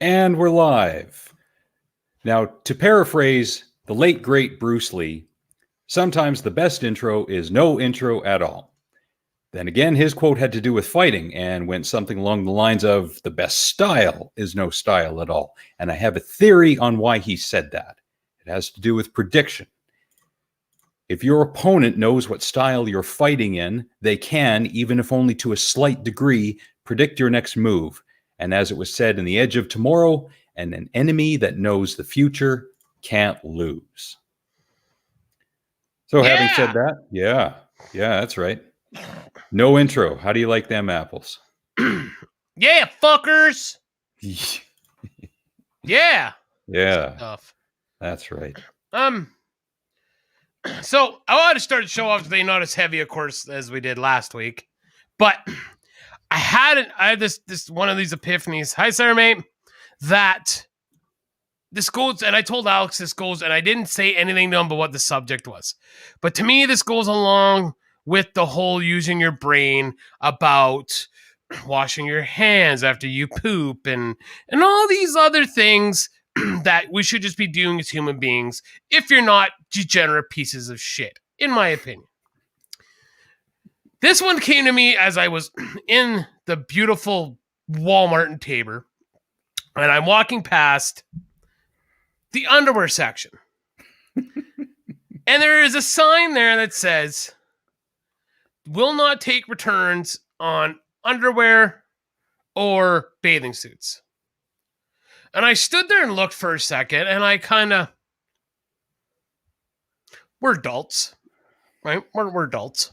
And we're live. Now, to paraphrase the late, great Bruce Lee, sometimes the best intro is no intro at all. Then again, his quote had to do with fighting and went something along the lines of, the best style is no style at all. And I have a theory on why he said that. It has to do with prediction. If your opponent knows what style you're fighting in, they can, even if only to a slight degree, predict your next move. And as it was said in The Edge of Tomorrow, and an enemy that knows the future can't lose. So having said that, yeah, that's right. No intro. How do you like them apples? Yeah, fuckers. Yeah. Yeah. Stuff. That's right. So I wanted to start the show off today, not as heavy, of course, as we did last week, but I had this one of these epiphanies. Hi, Sarah, mate. That this goes, and I told Alex this goes, and I didn't say anything to him but what the subject was. But to me, this goes along with the whole using your brain about washing your hands after you poop and all these other things that we should just be doing as human beings if you're not degenerate pieces of shit, in my opinion. This one came to me as I was in the beautiful Walmart in Tabor, and I'm walking past the underwear section. And there is a sign there that says, will not take returns on underwear or bathing suits. And I stood there and looked for a second, and I kind of, we're adults, right? We're adults.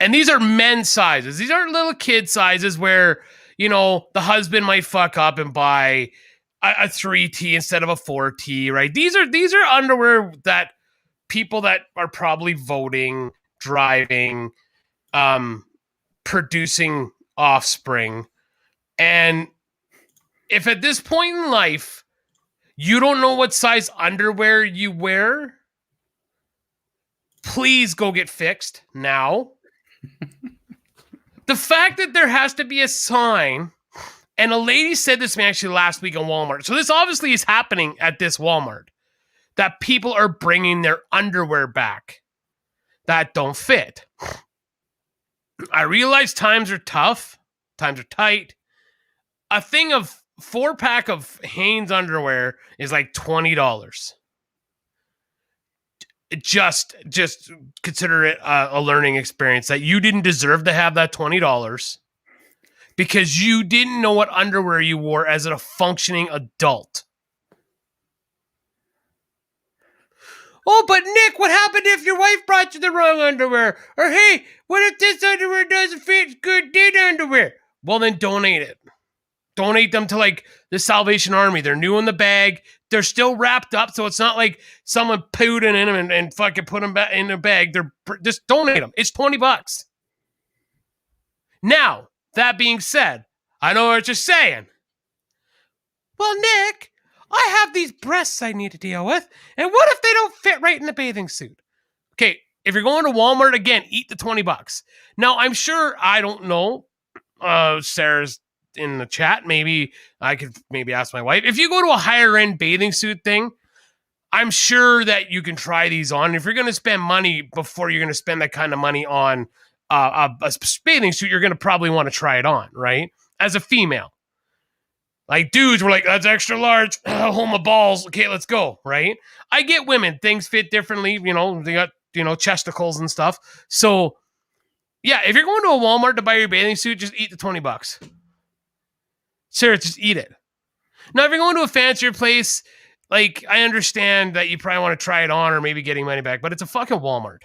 And these are men's sizes. These aren't little kid sizes where, you know, the husband might fuck up and buy a 3T instead of a 4T, right? These are underwear that people that are probably voting, driving, producing offspring. And if at this point in life, you don't know what size underwear you wear, please go get fixed now. The fact that there has to be a sign, and a lady said this to me actually last week in Walmart. So this obviously is happening at this Walmart, that people are bringing their underwear back that don't fit. I realize times are tough. Times are tight. A thing of 4-pack of Hanes underwear is like $20. Just consider it a learning experience that you didn't deserve to have that $20 because you didn't know what underwear you wore as a functioning adult. Oh, but Nick, what happened if your wife brought you the wrong underwear? Or hey, what if this underwear doesn't fit good date underwear? Well, then donate it. Donate them to like the Salvation Army. They're new in the bag. They're still wrapped up, so it's not like someone pooed in them and fucking put them back in a bag. They're just donate them. It's $20. Now, that being said, I know what you're saying. Well, Nick, I have these breasts I need to deal with, and what if they don't fit right in the bathing suit? Okay, if you're going to Walmart, again, eat the $20. Now, I'm sure, I don't know, Sarah's in the chat, maybe I could ask my wife. If you go to a higher end bathing suit thing, I'm sure that you can try these on. If you're going to spend money before you're going to spend that kind of money on a bathing suit, you're going to probably want to try it on, right? As a female. Like dudes were like, that's extra large, hold my balls, okay, let's go, right? I get women, things fit differently, you know, they got, you know, chesticles and stuff. So yeah, if you're going to a Walmart to buy your bathing suit, just eat the $20. Sarah, just eat it. Now, if you're going to a fancier place, like, I understand that you probably want to try it on or maybe getting money back, but it's a fucking Walmart.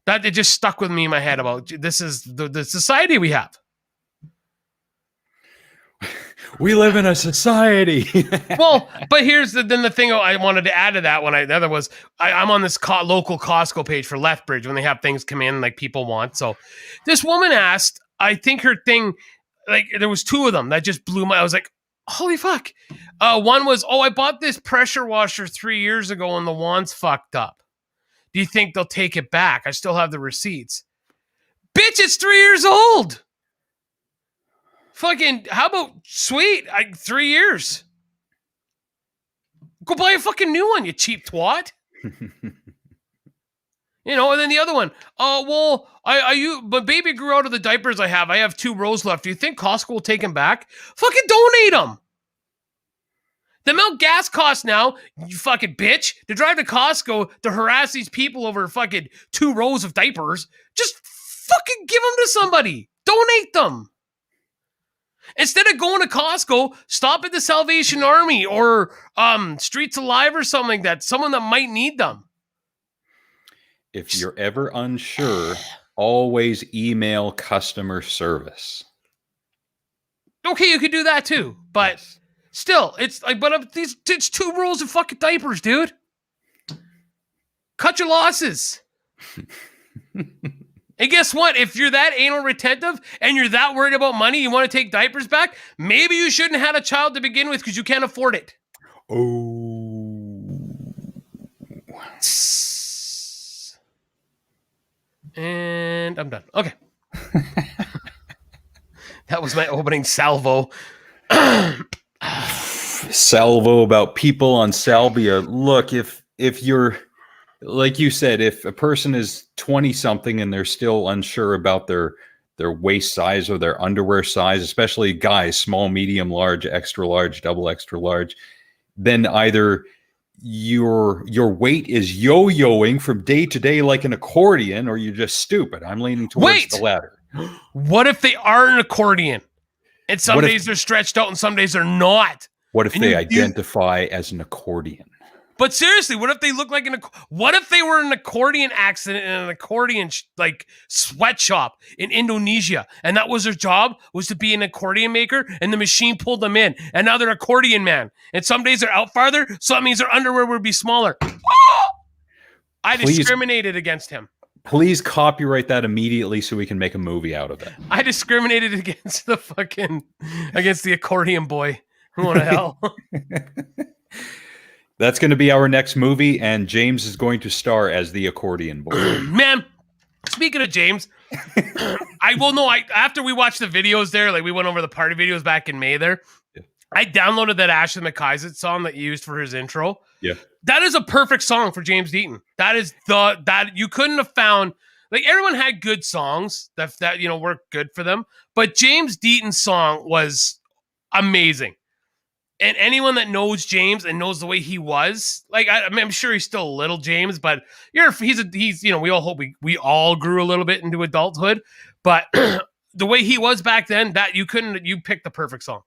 That it just stuck with me in my head about this is the society we have. We live in a society. Well, but here's the thing I wanted to add to that one. The other was I'm on this local Costco page for Lethbridge when they have things come in like people want. So this woman asked, I think her thing, like there was 2 of them that just blew I was like, holy fuck. One was, I bought this pressure washer 3 years ago and the wand's fucked up. Do you think they'll take it back? I still have the receipts. Bitch, it's 3 years old. Fucking, how about sweet? 3 years. Go buy a fucking new one, you cheap twat. You know, and then the other one. Oh, well, but baby grew out of the diapers I have. I have 2 rows left. Do you think Costco will take them back? Fucking donate them. The amount gas costs now, you fucking bitch, to drive to Costco to harass these people over fucking 2 rows of diapers. Just fucking give them to somebody. Donate them. Instead of going to Costco, stop at the Salvation Army or Streets Alive or something like that. Someone that might need them. If you're ever unsure, always email customer service. Okay, you could do that too, but Yes. still, it's like, it's 2 rolls of fucking diapers, dude. Cut your losses. And guess what? If you're that anal retentive and you're that worried about money, you want to take diapers back, maybe you shouldn't have had a child to begin with because you can't afford it. Oh. And I'm done. Okay. That was my opening salvo. Salvo about people on salvia. Look, if you're, like you said, if a person is 20 something and they're still unsure about their waist size or their underwear size, especially guys, small, medium, large, extra large, double extra large, then either your weight is yo-yoing from day to day like an accordion, or you're just stupid. I'm leaning towards the latter. What if they are an accordion? And some days they're stretched out and some days they're not. What if they identify as an accordion? But seriously, what if they look like what if they were an accordion accident in an accordion like sweatshop in Indonesia, and that was their job, was to be an accordion maker, and the machine pulled them in, and now they're accordion man. And some days they're out farther, so that means their underwear would be smaller. I discriminated against him. Please copyright that immediately so we can make a movie out of it. I discriminated against the accordion boy. What the hell? That's going to be our next movie, and James is going to star as the accordion boy. Man, speaking of James, after we watched the videos there, like we went over the party videos back in May there, yeah. I downloaded that Ashley McIsaac song that you used for his intro. Yeah. That is a perfect song for James Deaton. That you couldn't have found, like everyone had good songs that worked good for them, but James Deaton's song was amazing. And anyone that knows James and knows the way he was, like I'm sure he's still a little James, but he's we all hope we all grew a little bit into adulthood, but the way he was back then, that you picked the perfect song.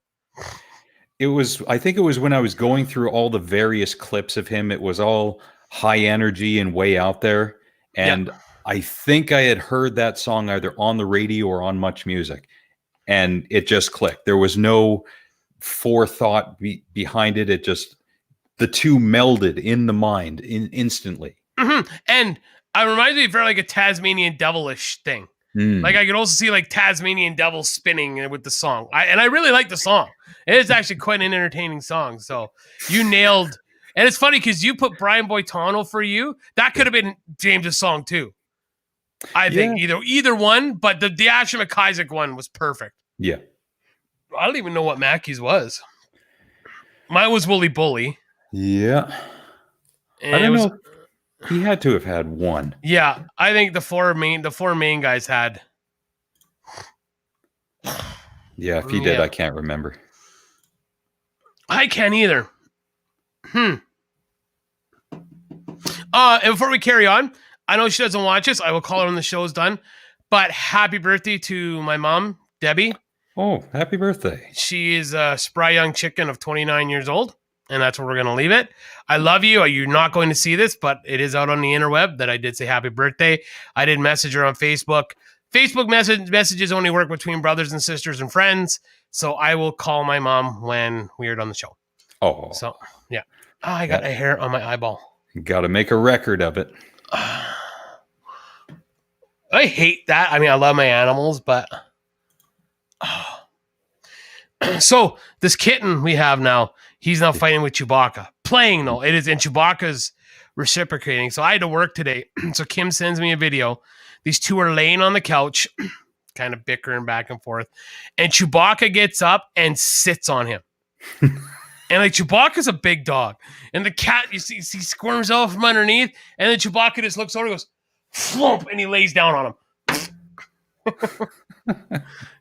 I think it was when I was going through all the various clips of him. It was all high energy and way out there, and I think I had heard that song either on the radio or on Much Music, and it just clicked. There was no forethought behind it. It just, the two melded in the mind instantly. Mm-hmm. And it reminds me of very like a Tasmanian devilish thing. Like I could also see like Tasmanian devil spinning with the song. I really like the song. It is actually quite an entertaining song. So you nailed. And it's funny because you put Brian Boitano for you. That could have been James's song too. I think either one, but the Ashley McIsaac one was perfect. Yeah. I don't even know what Mackey's was. Mine was Wooly Bully. Yeah. And I don't know. He had to have had one. Yeah, I think the four main guys had. Yeah, if he did, I can't remember. I can't either. And before we carry on, I know she doesn't watch this. I will call her when the show's done. But happy birthday to my mom, Debbie. Oh, happy birthday. She is a spry young chicken of 29 years old, and that's where we're going to leave it. I love you. You're not going to see this, but it is out on the interweb that I did say happy birthday. I did message her on Facebook. Facebook messages only work between brothers and sisters and friends, so I will call my mom when we're on the show. Oh. So, yeah. Oh, I got a hair on my eyeball. Got to make a record of it. I hate that. I mean, I love my animals, but... So this kitten we have now, he's now fighting with Chewbacca. Playing though, it is, and Chewbacca's reciprocating. So I had to work today. So Kim sends me a video. These two are laying on the couch. kind of bickering back and forth. And Chewbacca gets up and sits on him. And like Chewbacca's a big dog. And the cat, you see, he squirms out from underneath. And then Chewbacca just looks over and goes, flump, and he lays down on him.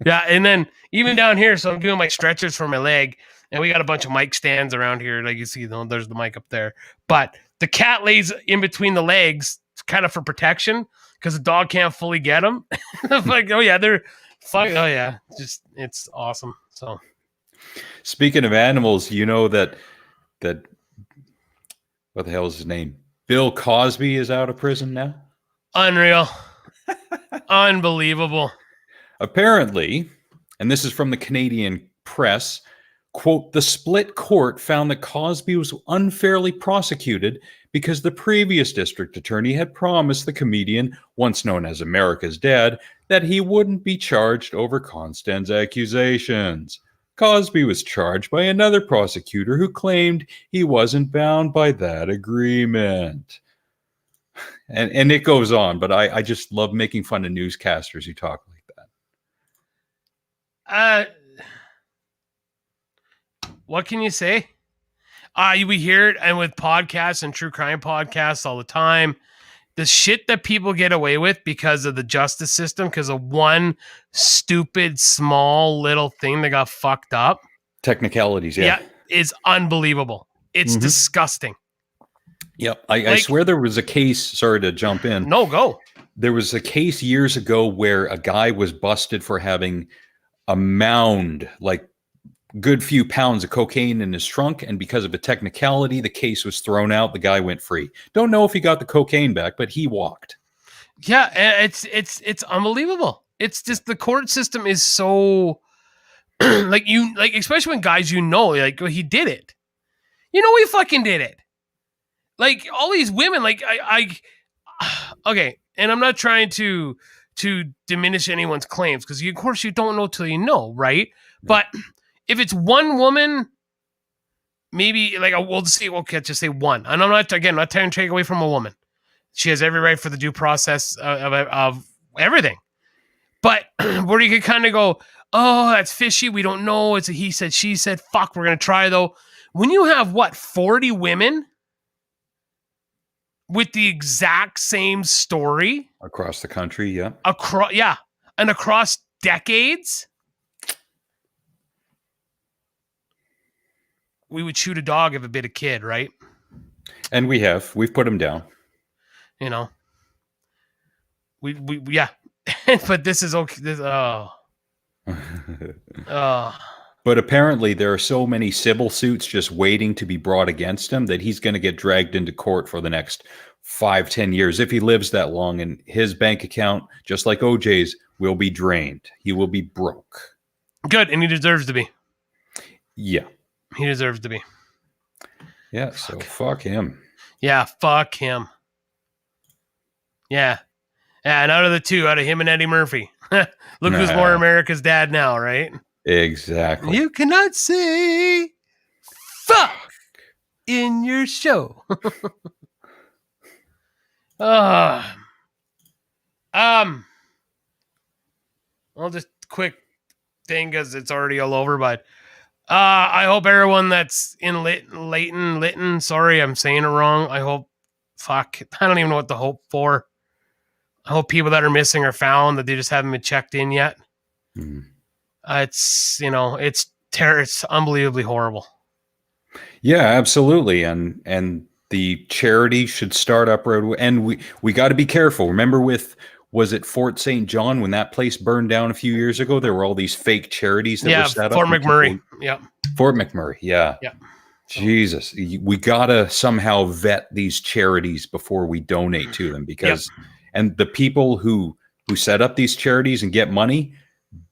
Yeah, and then even down here, so I'm doing my stretchers for my leg. And we got a bunch of mic stands around here. Like you see, there's the mic up there. But the cat lays in between the legs kind of for protection because the dog can't fully get him. I'm like, oh, yeah, they're fine. Oh, yeah, just it's awesome. So, Speaking of animals, you know that what the hell is his name? Bill Cosby is out of prison now? Unreal. Unbelievable. Apparently, and this is from the Canadian press, quote, the split court found that Cosby was unfairly prosecuted because the previous district attorney had promised the comedian, once known as America's Dad, that he wouldn't be charged over Constand's accusations. Cosby was charged by another prosecutor who claimed he wasn't bound by that agreement. And it goes on, but I just love making fun of newscasters who talk like that. What can you say? We hear it, and with podcasts and true crime podcasts all the time, the shit that people get away with because of the justice system, because of one stupid, small little thing that got fucked up. Technicalities, yeah. Is unbelievable. It's disgusting. Yep. I swear there was a case, sorry to jump in. No, go. There was a case years ago where a guy was busted for having a mound, like good few pounds of cocaine in his trunk, and because of a technicality, the case was thrown out. The guy went free. Don't know if he got the cocaine back, but he walked. Yeah, it's unbelievable. It's just the court system is so like especially when guys like he did it. You know he fucking did it. Like all these women, like I okay, and I'm not trying to diminish anyone's claims because of course you don't know till you know, right? But if it's one woman, maybe like we'll just say one. And I'm not trying to take away from a woman. She has every right for the due process of everything. But where you could kind of go, oh, that's fishy. We don't know. It's a he said, she said. Fuck, we're gonna try though. When you have 40 women with the exact same story across the country, yeah, across decades. We would shoot a dog if it bit a kid, right? And we've put him down. You know, we but this is okay. But apparently there are so many civil suits just waiting to be brought against him that he's going to get dragged into court for the next 5-10 years if he lives that long, and his bank account, just like OJ's, will be drained. He will be broke. Good, and he deserves to be. Yeah. He deserves to be. Yeah, so fuck him. Yeah, fuck him. Yeah. Yeah, and out of him and Eddie Murphy. Look who's more America's Dad now, right? Exactly. You cannot say fuck in your show. Well, just quick thing because it's already all over, but I hope everyone that's in Layton, sorry, I'm saying it wrong. I don't even know what to hope for. I hope people that are missing are found, that they just haven't been checked in yet. It's unbelievably horrible. Yeah, absolutely. And the charity should start up road. And we got to be careful. Remember was it Fort St. John when that place burned down a few years ago? There were all these fake charities that were set up. Fort McMurray. Yeah. Fort McMurray. Yeah. Yeah. Jesus. We got to somehow vet these charities before we donate to them because, and the people who set up these charities and get money,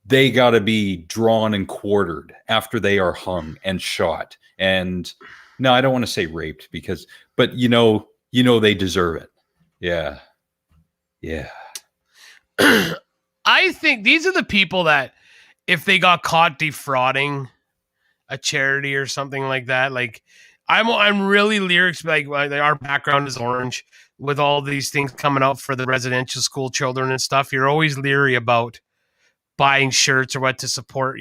they got to be drawn and quartered after they are hung and shot. And no, I don't want to say raped but you know, they deserve it. Yeah. Yeah. I think these are the people that if they got caught defrauding a charity or something like that, like I'm really lyrics, like our background is orange with all these things coming up for the residential school children and stuff. You're always leery about buying shirts or what to support,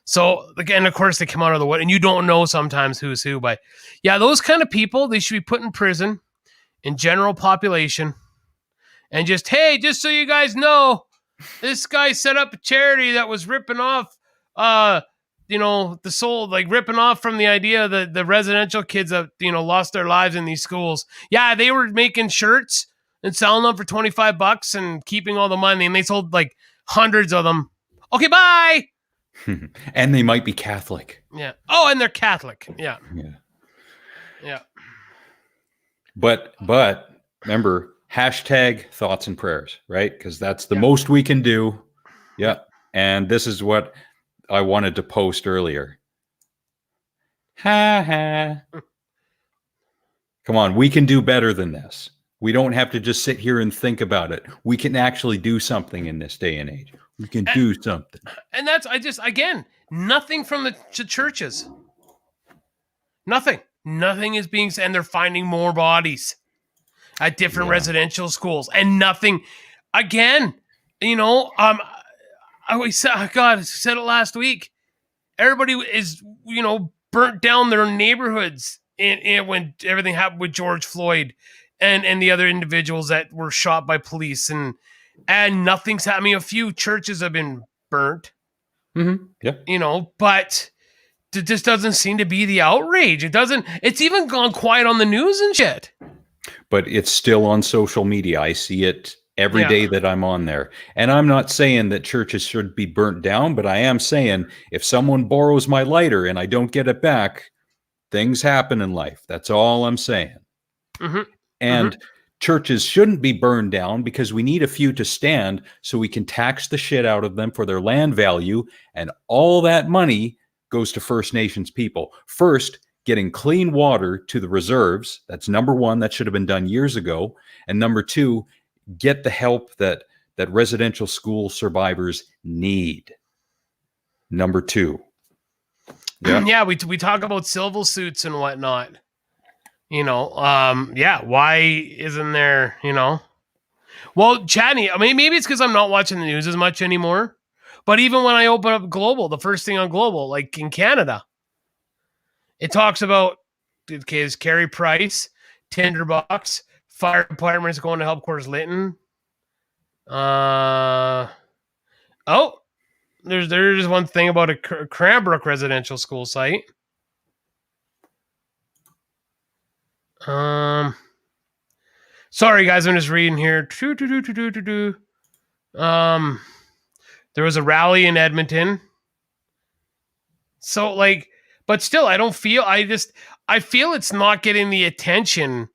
So again, of course, they come out of the wood, and you don't know sometimes who's who. But yeah, those kind of people, they should be put in prison in general population, and just so you guys know, this guy set up a charity that was ripping off, the soul, like ripping off from the idea that the residential kids that lost their lives in these schools. Yeah, they were making shirts and selling them for $25 and keeping all the money, and they sold like hundreds of them. Okay, bye. And they might be Catholic. Yeah. Oh, and they're Catholic. Yeah. Yeah. But remember, hashtag thoughts and prayers, right? Because that's the most we can do. Yeah. And this is what I wanted to post earlier. Ha ha. Come on, we can do better than this. We don't have to just sit here and think about it. We can actually do something in this day and age. We can do something. And that's, again, nothing from the churches. Nothing. Nothing is being said, and they're finding more bodies at different residential schools, and nothing. Again, I said it last week. Everybody is, burnt down their neighborhoods when everything happened with George Floyd and the other individuals that were shot by police, and nothing's happening. I mean, a few churches have been burnt. Mm-hmm. Yeah. But it just doesn't seem to be the outrage. It's even gone quiet on the news and shit. But it's still on social media. I see it every day that I'm on there. And I'm not saying that churches should be burnt down, but I am saying if someone borrows my lighter and I don't get it back, things happen in life. That's all I'm saying. Mm-hmm. And churches shouldn't be burned down because we need a few to stand so we can tax the shit out of them for their land value. And all that money goes to First Nations people. First, getting clean water to the reserves. That's number one. That should have been done years ago. And number two, get the help that residential school survivors need. Number two. Yeah, we talk about civil suits and whatnot. Why isn't there, Well, Chadney, I mean, maybe it's because I'm not watching the news as much anymore. But even when I open up Global, the first thing on Global, like in Canada, it talks about, is Carey Price, Tinderbox, fire department is going to help Coors Lytton. There's one thing about a Cranbrook residential school site. Sorry guys, I'm just reading here. There was a rally in Edmonton. So but still, I feel it's not getting the attention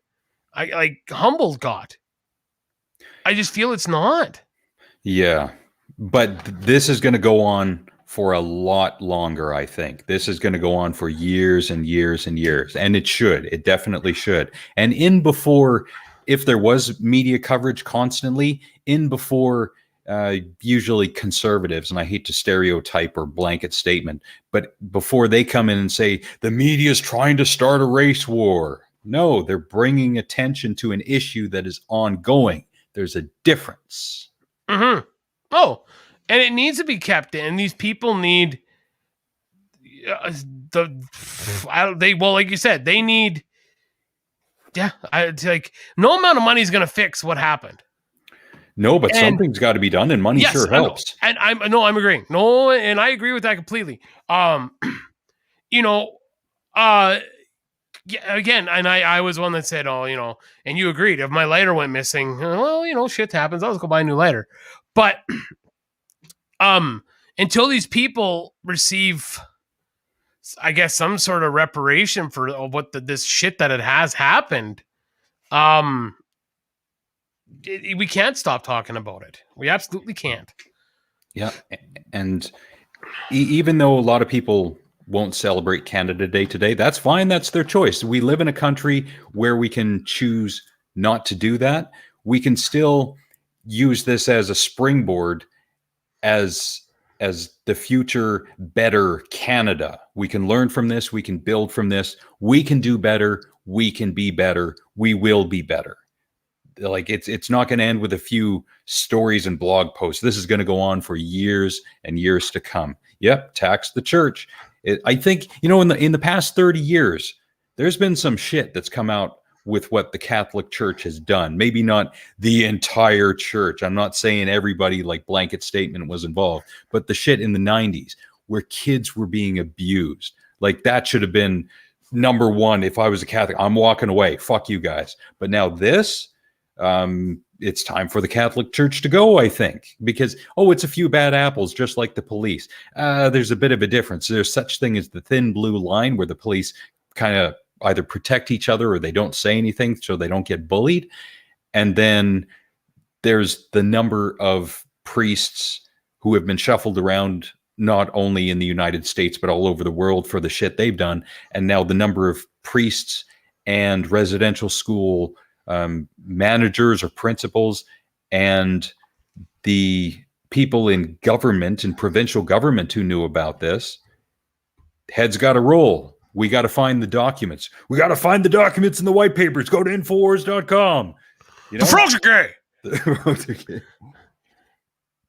Humboldt got. I just feel it's not. Yeah. But this is going to go on for a lot longer, I think. This is going to go on for years and years and years. And it should. It definitely should. And if there was media coverage constantly, usually conservatives, and I hate to stereotype or blanket statement, but before they come in and say, the media is trying to start a race war. No, they're bringing attention to an issue that is ongoing. There's a difference. Mm-hmm. Oh, and it needs to be kept in. These people need like you said, they need. Yeah, no amount of money is going to fix what happened. No, but something's got to be done, and money sure helps. And I'm agreeing. No, and I agree with that completely. Again, and I was one that said, and you agreed. If my lighter went missing, well, shit happens. I'll just go buy a new lighter. But until these people receive, I guess, some sort of reparation for this shit that it has happened, we can't stop talking about it. We absolutely can't. Yeah, and even though a lot of people won't celebrate Canada Day today, that's fine. That's their choice. We live in a country where we can choose not to do that. We can still use this as a springboard as the future better Canada. We can learn from this. We can build from this. We can do better. We can be better. We will be better. Like it's not going to end with a few stories and blog posts. This is going to go on for years and years to come. Yep, tax the church. I think, in the past 30 years, there's been some shit that's come out with what the Catholic Church has done. Maybe not the entire church. I'm not saying everybody, like blanket statement, was involved, but the shit in the 90s where kids were being abused. Like that should have been number one. If I was a Catholic, I'm walking away. Fuck you guys. But now this, it's time for the Catholic Church to go, I think, because, it's a few bad apples, just like the police. There's a bit of a difference. There's such thing as the thin blue line where the police kind of either protect each other or they don't say anything so they don't get bullied. And then there's the number of priests who have been shuffled around, not only in the United States, but all over the world for the shit they've done. And now the number of priests and residential school managers or principals and the people in government and provincial government who knew about this, heads got to roll. We got to find the documents. We got to find the documents in the white papers. Go to Infowars.com. The frogs are gay. The frogs are gay.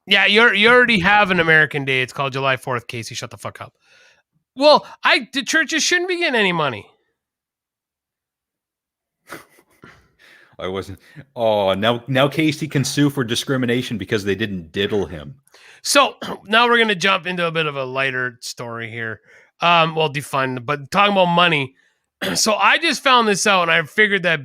Yeah, you already have an American Day. It's called July 4th, Casey. Shut the fuck up. Well, the churches shouldn't be getting any money. I wasn't. Oh, now Casey can sue for discrimination because they didn't diddle him. So now we're going to jump into a bit of a lighter story here. Defund, but talking about money. So I just found this out and I figured that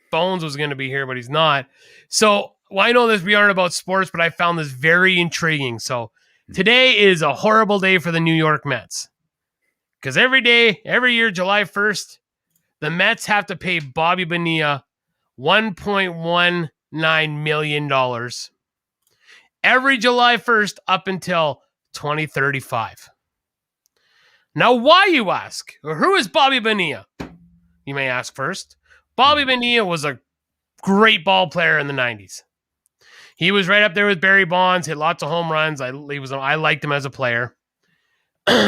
Bones was going to be here, but he's not. So I know this, we aren't about sports, but I found this very intriguing. So today is a horrible day for the New York Mets. Because every year, July 1st, the Mets have to pay Bobby Bonilla $1.19 million every July 1st up until 2035. Now, why, you ask? Or who is Bobby Bonilla? You may ask first. Bobby Bonilla was a great ball player in the 90s. He was right up there with Barry Bonds, hit lots of home runs. I liked him as a player.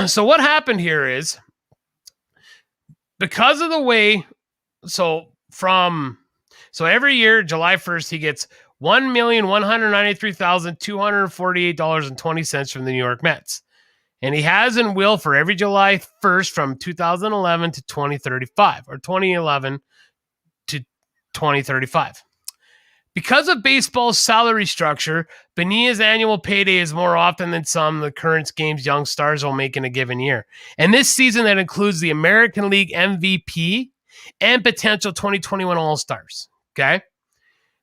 So what happened here is, because of the way, so every year, July 1st, he gets $1,193,248.20 from the New York Mets. And he has and will for every July 1st from 2011 to 2035, or 2011 to 2035. Because of baseball's salary structure, Bonilla's annual payday is more often than some of the current game's young stars will make in a given year. And this season, that includes the American League MVP and potential 2021 All-Stars. Okay?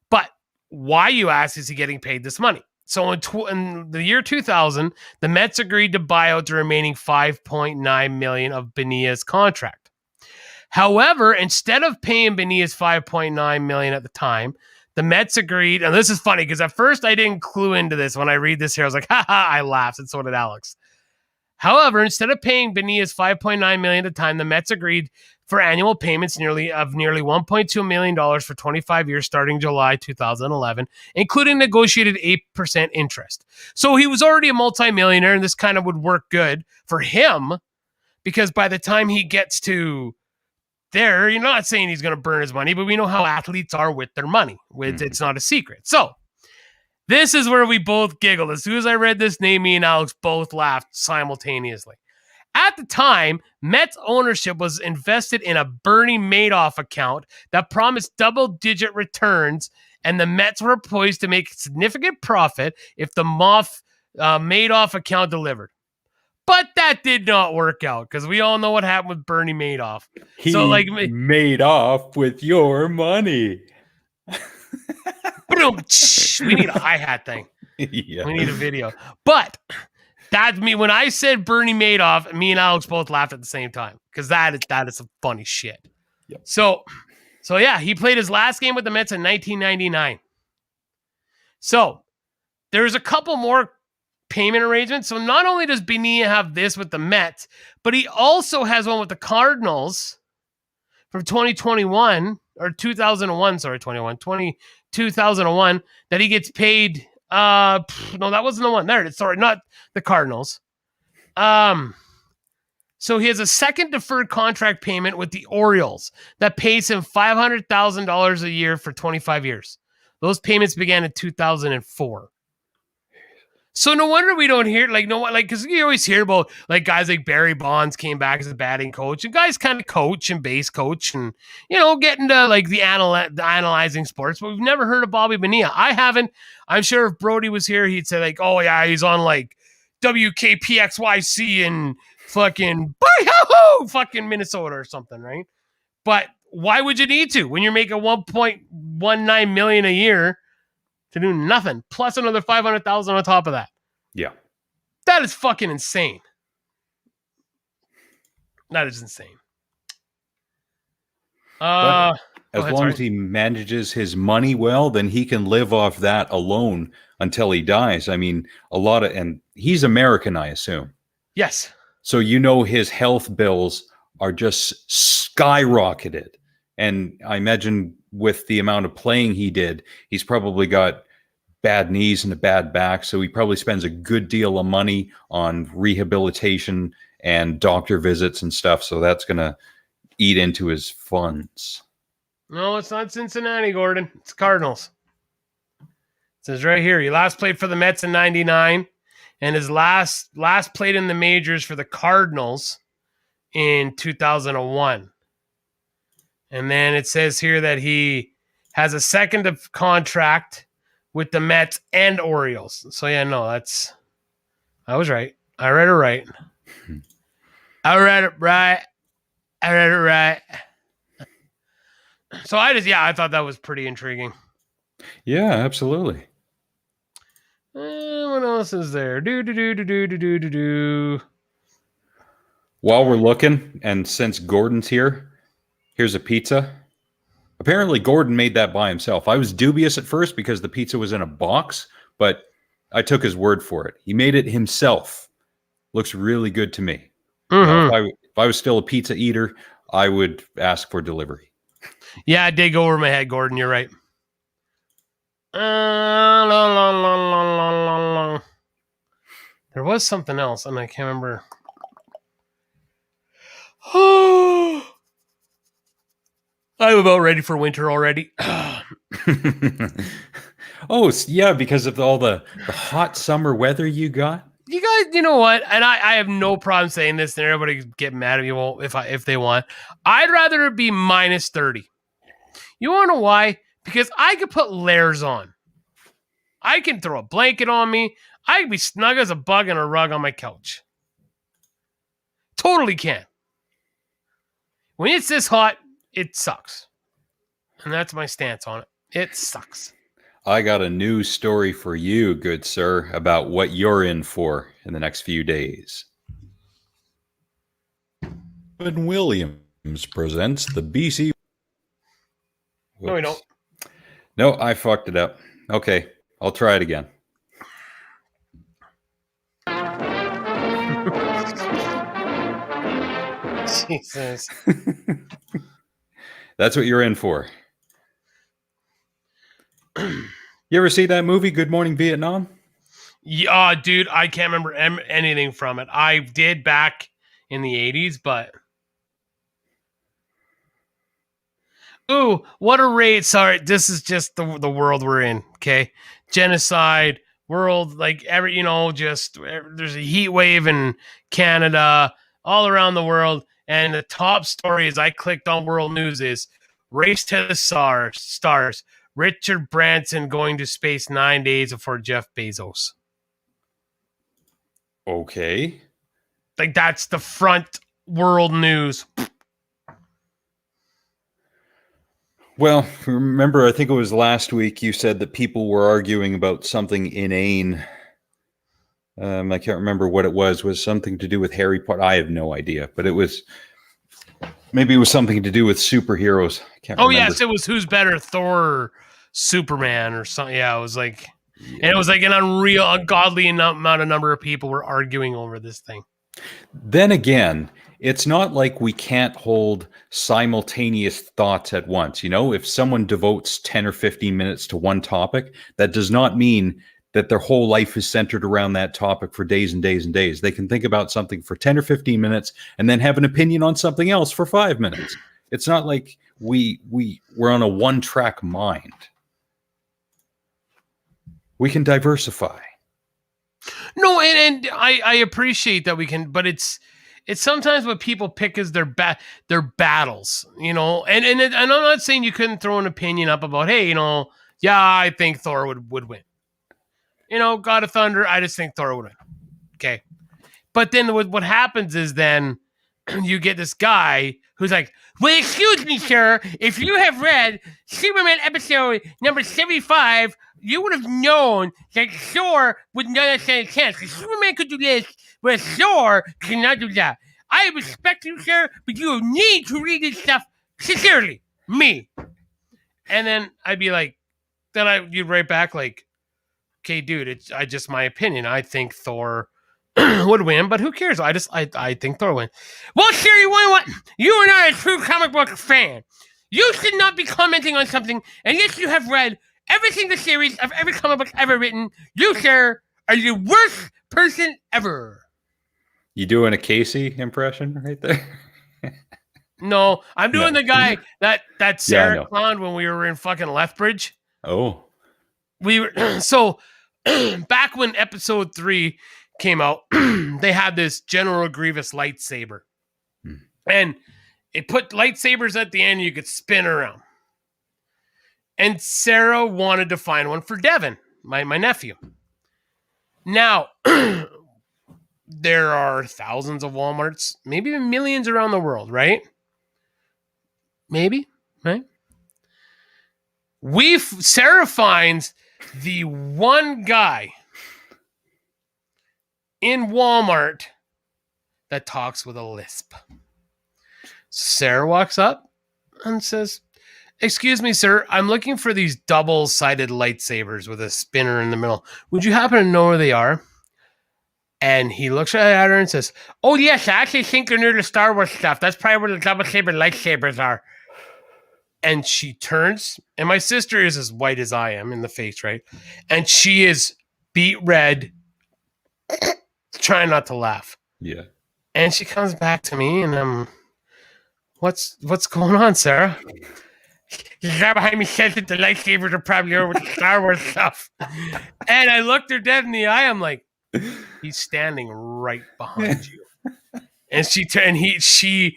But why, you ask, is he getting paid this money? So in the year 2000, the Mets agreed to buy out the remaining $5.9 million of Bonilla's contract. However, instead of paying Bonilla's $5.9 million at the time, the Mets agreed, and this is funny because at first I didn't clue into this. When I read this here, I was like, I laughed, and so did Alex. However, instead of paying Bonilla's $5.9 million at the time, the Mets agreed for annual payments nearly $1.2 million for 25 years starting July 2011, including negotiated 8% interest. So he was already a multimillionaire, and this kind of would work good for him because by the time he gets to there, you're not saying he's going to burn his money, but we know how athletes are with their money. It's not a secret. So this is where we both giggled. As soon as I read this name, me and Alex both laughed simultaneously. At the time, Mets ownership was invested in a Bernie Madoff account that promised double-digit returns, and the Mets were poised to make significant profit if the Madoff account delivered. But that did not work out because we all know what happened with Bernie Madoff. He made off with your money. Boom! We need a hi-hat thing. Yeah. We need a video. But that's me. When I said Bernie Madoff, me and Alex both laughed at the same time because that is some funny shit. Yep. So yeah, he played his last game with the Mets in 1999. So there's a couple more payment arrangements. So not only does Bonilla have this with the Mets, but he also has one with the Cardinals from 2021 or 2001. Sorry, 2001 that he gets paid. No, that wasn't the one. There it is. Sorry, not the Cardinals. So he has a second deferred contract payment with the Orioles that pays him $500,000 a year for 25 years. Those payments began in 2004. So no wonder we don't hear because you always hear about like guys like Barry Bonds came back as a batting coach, and guys kind of coach and base coach and get into like the analyzing sports, but we've never heard of Bobby Bonilla. I haven't. I'm sure if Brody was here, he'd say like, oh yeah, he's on like WKPXYC in fucking fucking Minnesota or something, right? But why would you need to when you're making $1.19 million a year to do nothing, plus another $500,000 on top of that? Yeah, that is fucking insane. That is insane. As long as he manages his money well, then he can live off that alone until he dies. I mean, and he's American, I assume. Yes. So his health bills are just skyrocketed. And I imagine with the amount of playing he did, he's probably got bad knees and a bad back. So he probably spends a good deal of money on rehabilitation and doctor visits and stuff. So that's going to eat into his funds. No, it's not Cincinnati, Gordon. It's Cardinals. It says right here, he last played for the Mets in 99 and his last played in the majors for the Cardinals in 2001. And then it says here that he has a second of contract with the Mets and Orioles. So yeah, no, I was right. I read it right. I read it right. So I thought that was pretty intriguing. Yeah, absolutely. What else is there? While we're looking, and since Gordon's here, here's a pizza. Apparently, Gordon made that by himself. I was dubious at first because the pizza was in a box, but I took his word for it. He made it himself. Looks really good to me. Mm-hmm. If I was still a pizza eater, I would ask for delivery. Yeah, it did go over my head, Gordon. You're right. There was something else, and I can't remember. I'm about ready for winter already. Oh, yeah, because of all the hot summer weather you got? You guys, you know what? And I have no problem saying this, and everybody get mad at me if they want. I'd rather it be minus 30. You want to know why? Because I could put layers on. I can throw a blanket on me. I can be snug as a bug in a rug on my couch. Totally can. When it's this hot, it sucks. And that's my stance on it. It sucks. I got a news story for you, good sir, about what you're in for in the next few days. Evan Williams presents the BC. Whoops. No, we don't. No, I fucked it up. Okay, I'll try it again. Jesus. That's what you're in for. You ever see that movie, Good Morning Vietnam? Yeah, dude, I can't remember anything from it. I did back in the 80s, but... Ooh, what a rate. Sorry, this is just the world we're in, okay? Genocide, world, like, there's a heat wave in Canada, all around the world, and the top story as I clicked on World News is Race to the Stars. Richard Branson going to space 9 days before Jeff Bezos. Okay. Like, that's the front world news. Well, remember, I think it was last week you said that people were arguing about something inane. I can't remember what it was. Was something to do with Harry Potter? I have no idea, but maybe it was something to do with superheroes. I can't remember. Yes, it was who's better, Thor or Superman or something. Yeah, it was like, and it was like an ungodly number of people were arguing over this thing. Then again, it's not like we can't hold simultaneous thoughts at once. If someone devotes 10 or 15 minutes to one topic, that does not mean that their whole life is centered around that topic for days and days and days. They can think about something for 10 or 15 minutes and then have an opinion on something else for 5 minutes. It's not like we're on a one-track mind. We can diversify. No, and I appreciate that we can, but it's sometimes what people pick as their battles, you know. And I'm not saying you couldn't throw an opinion up about, hey, you know, yeah, I think Thor would win. You know, God of Thunder, I just think Thor would win. Okay. But then what happens is then you get this guy who's like, well, excuse me, sir, if you have read Superman episode number 75, you would have known that Thor would not stand a chance. Because Superman could do this, but Thor cannot do that. I respect you, sir, but you need to read this stuff sincerely. Me. And then I'd be like, you'd write back like, okay, dude, it's just my opinion. I think Thor would win, but who cares? I think Thor win. Well, sir, you know what? You are not a true comic book fan. You should not be commenting on something unless you have read every single series of every comic book ever written. You, sir, are the worst person ever. You doing a Casey impression right there? No, I'm doing the guy that Sarah clowned when we were in fucking Lethbridge. Oh. We were so back when episode 3 came out, they had this General Grievous lightsaber. And it put lightsabers at the end you could spin around. And Sarah wanted to find one for Devin, my nephew. Now, there are thousands of Walmarts, maybe millions around the world, right? Maybe, right? Sarah finds the one guy in Walmart that talks with a lisp. Sarah walks up and says, excuse me, sir, I'm looking for these double-sided lightsabers with a spinner in the middle. Would you happen to know where they are? And he looks at her and says, oh, yes, I actually think they're near the Star Wars stuff. That's probably where the double-saber lightsabers are. And she turns, and my sister is as white as I am in the face, right? And she is beet red, trying not to laugh. Yeah. And she comes back to me, and what's going on, Sarah? The guy behind me says that the lightsabers are probably over with the Star Wars stuff. And I looked her dead in the eye. I'm like, he's standing right behind you. And she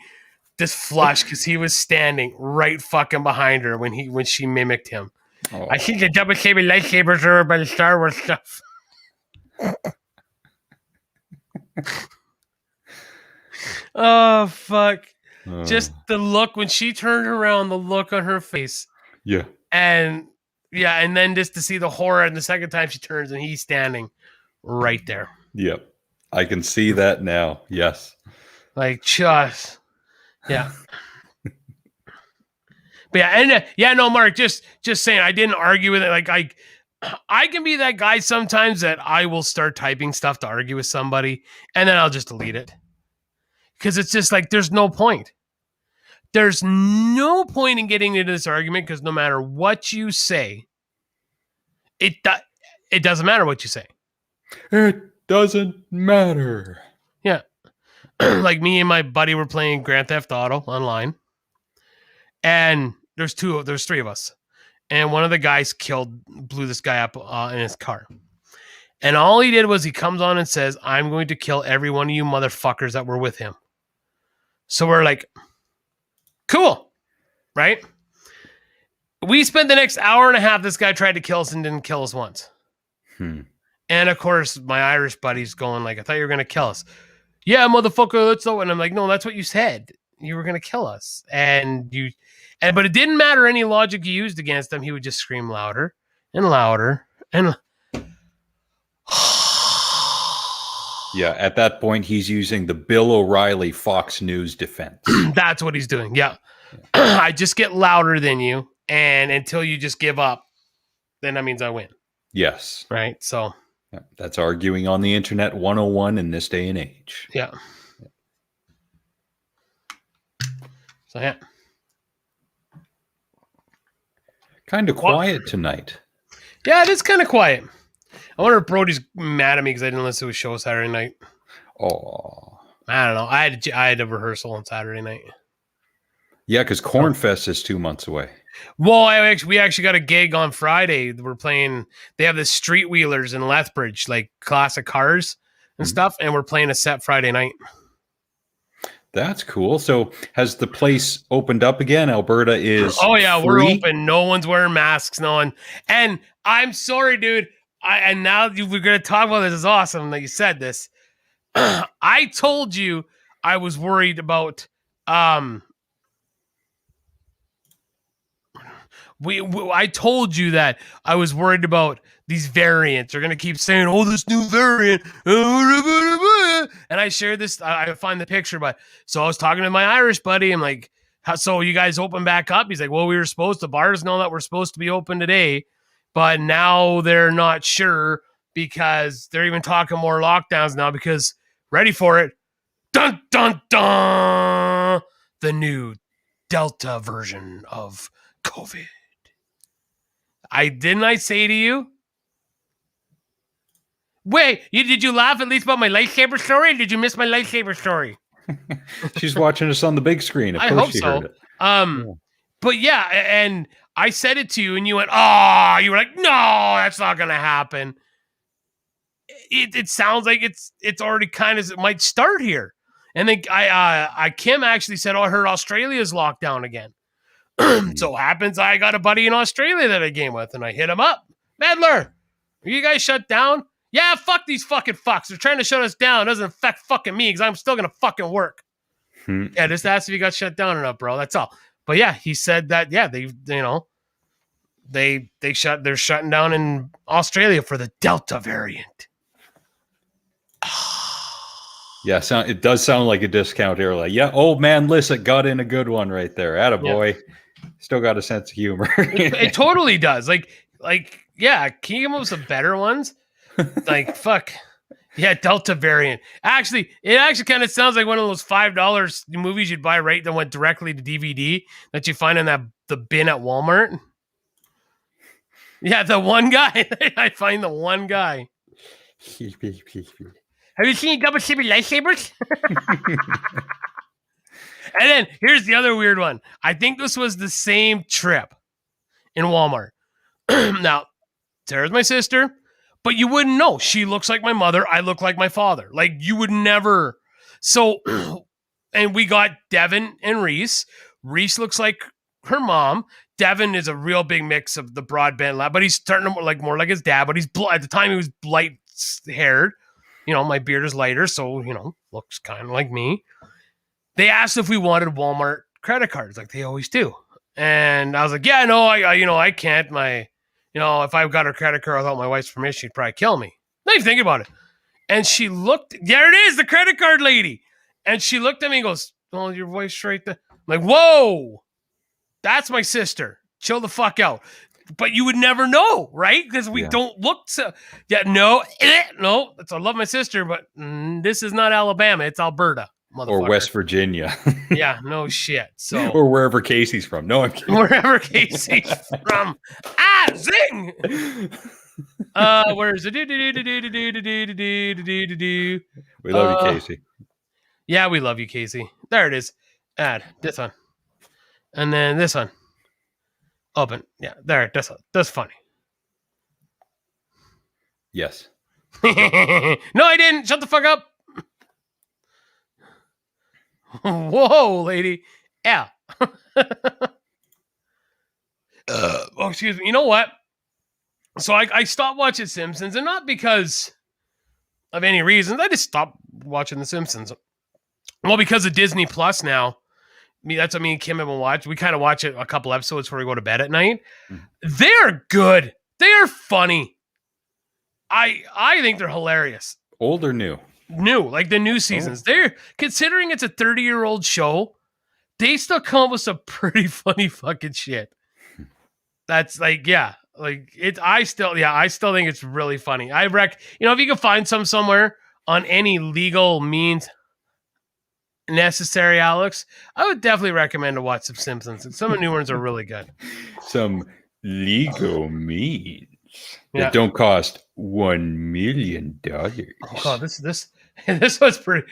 just flushed because he was standing right fucking behind her when she mimicked him. Oh. I think the double saber lightsabers are over by the Star Wars stuff. Oh, fuck. Just the look when she turned around, the look on her face. Yeah. And then just to see the horror, and the second time she turns and he's standing right there. Yep. I can see that now. Yes. Like, just, yeah. But no, Mark, just saying, I didn't argue with it. Like, I can be that guy sometimes that I will start typing stuff to argue with somebody, and then I'll just delete it. Because it's just like, there's no point. There's no point in getting into this argument because no matter what you say, it doesn't matter what you say. It doesn't matter. Yeah. Like me and my buddy were playing Grand Theft Auto online. And there's 3 of us. And one of the guys blew this guy up in his car. And all he did was he comes on and says, I'm going to kill every one of you motherfuckers that were with him. So we're like, cool, right? We spent the next hour and a half, this guy tried to kill us and didn't kill us once. And of course, my Irish buddy's going like, I thought you were going to kill us. Yeah, motherfucker, that's so. And I'm like, no, that's what you said. You were going to kill us. But it didn't matter any logic you used against him. He would just scream louder and louder. And yeah, at that point, he's using the Bill O'Reilly Fox News defense. That's what he's doing. Yeah. I just get louder than you. And until you just give up, then that means I win. Yes. Right. So that's arguing on the internet 101 in this day and age. Yeah. So, yeah. Kind of quiet tonight. Yeah, it is kind of quiet. I wonder if Brody's mad at me because I didn't listen to his show Saturday night. Oh. I don't know. I had a rehearsal on Saturday night. Yeah, because Cornfest is 2 months away. Well, we actually got a gig on Friday. We're playing. They have the Street Wheelers in Lethbridge, like classic cars and stuff, and we're playing a set Friday night. That's cool. So has the place opened up again? Alberta is we're free? open. No one's wearing masks. No one. And I'm sorry, dude. And now we're gonna talk about this. It's awesome that you said this. I told you I was worried about I told you that I was worried about these variants. They're going to keep saying, oh, this new variant. And I shared this. I find the picture. But so I was talking to my Irish buddy. I'm like, so you guys open back up? He's like, well, we were supposed to. Bars know that we're supposed to be open today. But now they're not sure because they're even talking more lockdowns now because, ready for it, dun, dun, dun, the new Delta version of COVID. I say to you? Wait, did you laugh at least about my lightsaber story? Or did you miss my lightsaber story? She's watching us on the big screen. Of I course hope she so. heard it. But yeah, and I said it to you, and you went, "Oh," you were like, "No, that's not gonna happen." It sounds like it's already kind of, it might start here. And then Kim actually said, "Oh, I heard Australia's locked down again." So happens I got a buddy in Australia that I game with, and I hit him up. Medler, are you guys shut down? Yeah, fuck these fucking fucks. They're trying to shut us down. It doesn't affect fucking me because I'm still gonna fucking work. Yeah, just ask if you got shut down or not, bro. That's all. But yeah, he said that. Yeah, they're shutting down in Australia for the Delta variant. Yeah, it does sound like a discount here. Like, yeah, old man Lissa got in a good one right there. Attaboy. Yeah. Still got a sense of humor. it totally does. Like, yeah, can you come up with some better ones? Like, fuck. Yeah, Delta variant. Actually, it actually kind of sounds like one of those $5 movies you'd buy right that went directly to DVD that you find in the bin at Walmart. Yeah, the one guy. I find the one guy. Have you seen double saber lightsabers? And then here's the other weird one. I think this was the same trip in Walmart. Now, Sarah's my sister, but you wouldn't know. She looks like my mother. I look like my father. Like, you would never. So, and we got Devin and Reese. Reese looks like her mom. Devin is a real big mix of the broadband lad, but he's starting to look more like his dad. But at the time he was light haired. You know, my beard is lighter, so, looks kind of like me. They asked if we wanted Walmart credit cards, like they always do. And I was like, yeah, no, I can't. If I've got her credit card without my wife's permission, she'd probably kill me. Not even thinking about it. And she looked, there it is, the credit card lady. And she looked at me and goes, oh, your wife's right there. I'm like, whoa, that's my sister. Chill the fuck out. But you would never know, right? Because we don't look so. Yeah, no. I love my sister, but this is not Alabama. It's Alberta, or West Virginia. Yeah, no shit. So, or wherever Casey's from. No, I'm kidding. Wherever Casey's from. Zing. Where is it? We love you, Casey. Yeah, we love you, Casey. There it is. Add this one, and then this one. Open. Yeah, there. That's funny. Yes. No, I didn't. Shut the fuck up. Whoa, lady. Yeah. Excuse me. You know what? So I stopped watching Simpsons, and not because of any reasons. I just stopped watching The Simpsons. Well, because of Disney Plus now. That's what me and Kim have been watching. We kind of watch it a couple episodes before we go to bed at night. They're good. They are funny. I think they're hilarious. Old or new? New, like the new seasons. They're, considering it's a 30-year-old show, they still come up with some pretty funny fucking shit. That's like, yeah, like it. I still think it's really funny. If you can find some somewhere on any legal means necessary, Alex, I would definitely recommend to watch some Simpsons. Some of the new ones are really good. Some legal means that don't cost $1 million. Oh, this was pretty.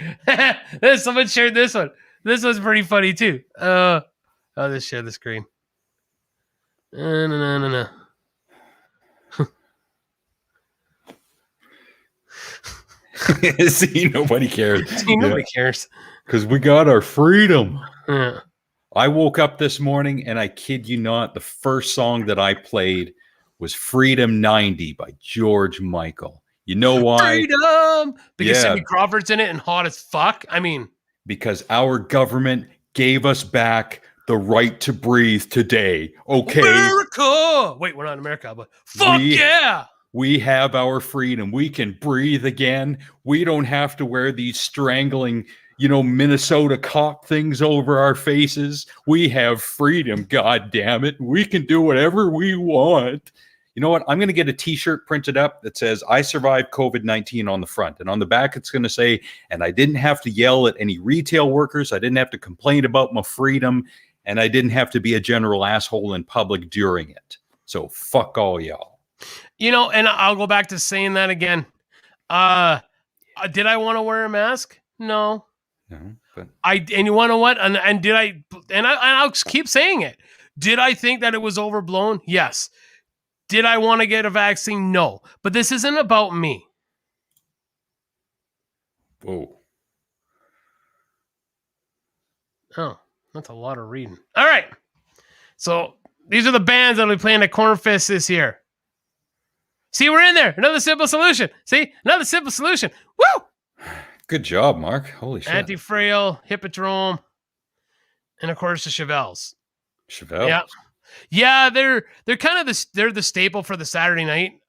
Someone shared this one. This was pretty funny too. I'll just share the screen. No. See, nobody cares. See, nobody cares. Because we got our freedom. Yeah. I woke up this morning and I kid you not, the first song that I played was Freedom 90 by George Michael. You know why? Freedom! Because Yeah. Cindy Crawford's in it and hot as fuck. I mean, Because our government gave us back the right to breathe today. Okay. America! Wait, we're not in America, but fuck yeah! We have our freedom. We can breathe again. We don't have to wear these strangling, Minnesota cock things over our faces. We have freedom, God damn it. We can do whatever we want. You know what? I'm going to get a t-shirt printed up that says, I survived COVID-19 on the front. And on the back, it's going to say, and I didn't have to yell at any retail workers. I didn't have to complain about my freedom. And I didn't have to be a general asshole in public during it. So fuck all y'all. And I'll go back to saying that again. Did I want to wear a mask? No. No, but and you want to what? And did I? And I'll keep saying it. Did I think that it was overblown? Yes. Did I want to get a vaccine? No. But this isn't about me. whoa. Oh, that's a lot of reading. All right. So these are the bands that will be playing at Cornfest this year. See, we're in there. Another simple solution. See, another simple solution. Woo! Good job, Mark. Holy shit. Anti-Frail, Hippodrome, and of course the Chevelles. Chevelle. Yeah, they're kind of they're the staple for the Saturday night.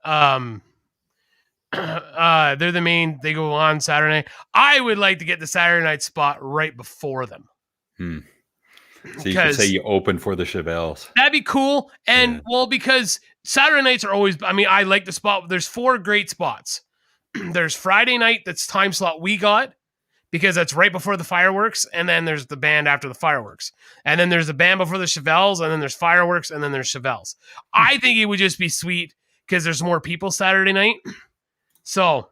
They're the main. They go on Saturday night. I would like to get the Saturday night spot right before them. So you could say you open for the Chevelles. That'd be cool. And because Saturday nights are always, I like the spot. There's 4 great spots. There's Friday night, that's time slot we got, because that's right before the fireworks. And then there's the band after the fireworks. And then there's the band before the Chevelles, and then there's fireworks, and then there's Chevelles. I think it would just be sweet because there's more people Saturday night. So,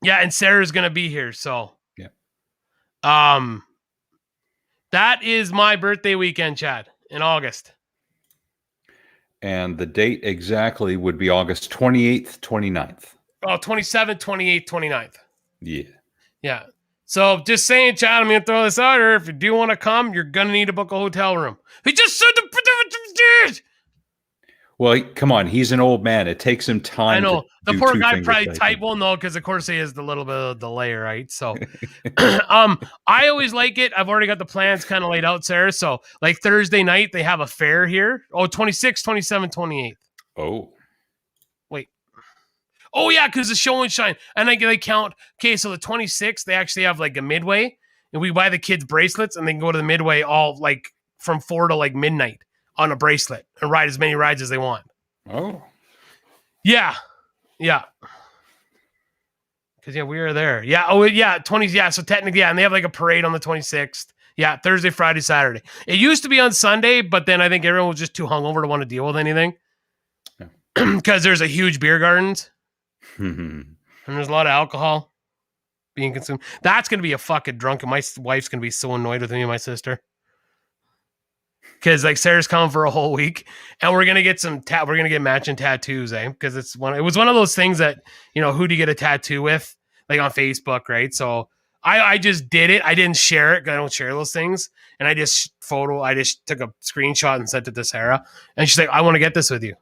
yeah, and Sarah's going to be here. So, that is my birthday weekend, Chad, in August. And the date exactly would be August 28th, 29th. Oh, 27th, 28th, 29th. Yeah. Yeah. So just saying, Chad, I'm going to throw this out here. If you do want to come, you're going to need to book a hotel room. He just said the... Well, come on. He's an old man. It takes him time. I know. The poor guy probably type will know because, of course, he has the little bit of delay, right? So I always like it. I've already got the plans kind of laid out, Sarah. So like Thursday night, they have a fair here. Oh, 26, 27, 28. Oh. Wait. Oh, yeah, because the show and shine. And they count. Okay, so the 26th, they actually have like a midway. And we buy the kids bracelets and they can go to the midway all like from 4 to like midnight on a bracelet and ride as many rides as they want. Oh. Yeah. Yeah. Because, we were there. Yeah. Oh, yeah. 20s. Yeah. So technically, and they have like a parade on the 26th. Yeah. Thursday, Friday, Saturday. It used to be on Sunday, but then I think everyone was just too hungover to want to deal with anything. Because there's a huge beer gardens. And there's a lot of alcohol being consumed. That's going to be a fucking drunk. And my wife's going to be so annoyed with me and my sister. Because like Sarah's coming for a whole week, and we're gonna get we're gonna get matching tattoos, Because it was one of those things that who do you get a tattoo with, like on Facebook, right? So I just did it. I didn't share it because I don't share those things, and I just took a screenshot and sent it to Sarah, and she's like, "I want to get this with you."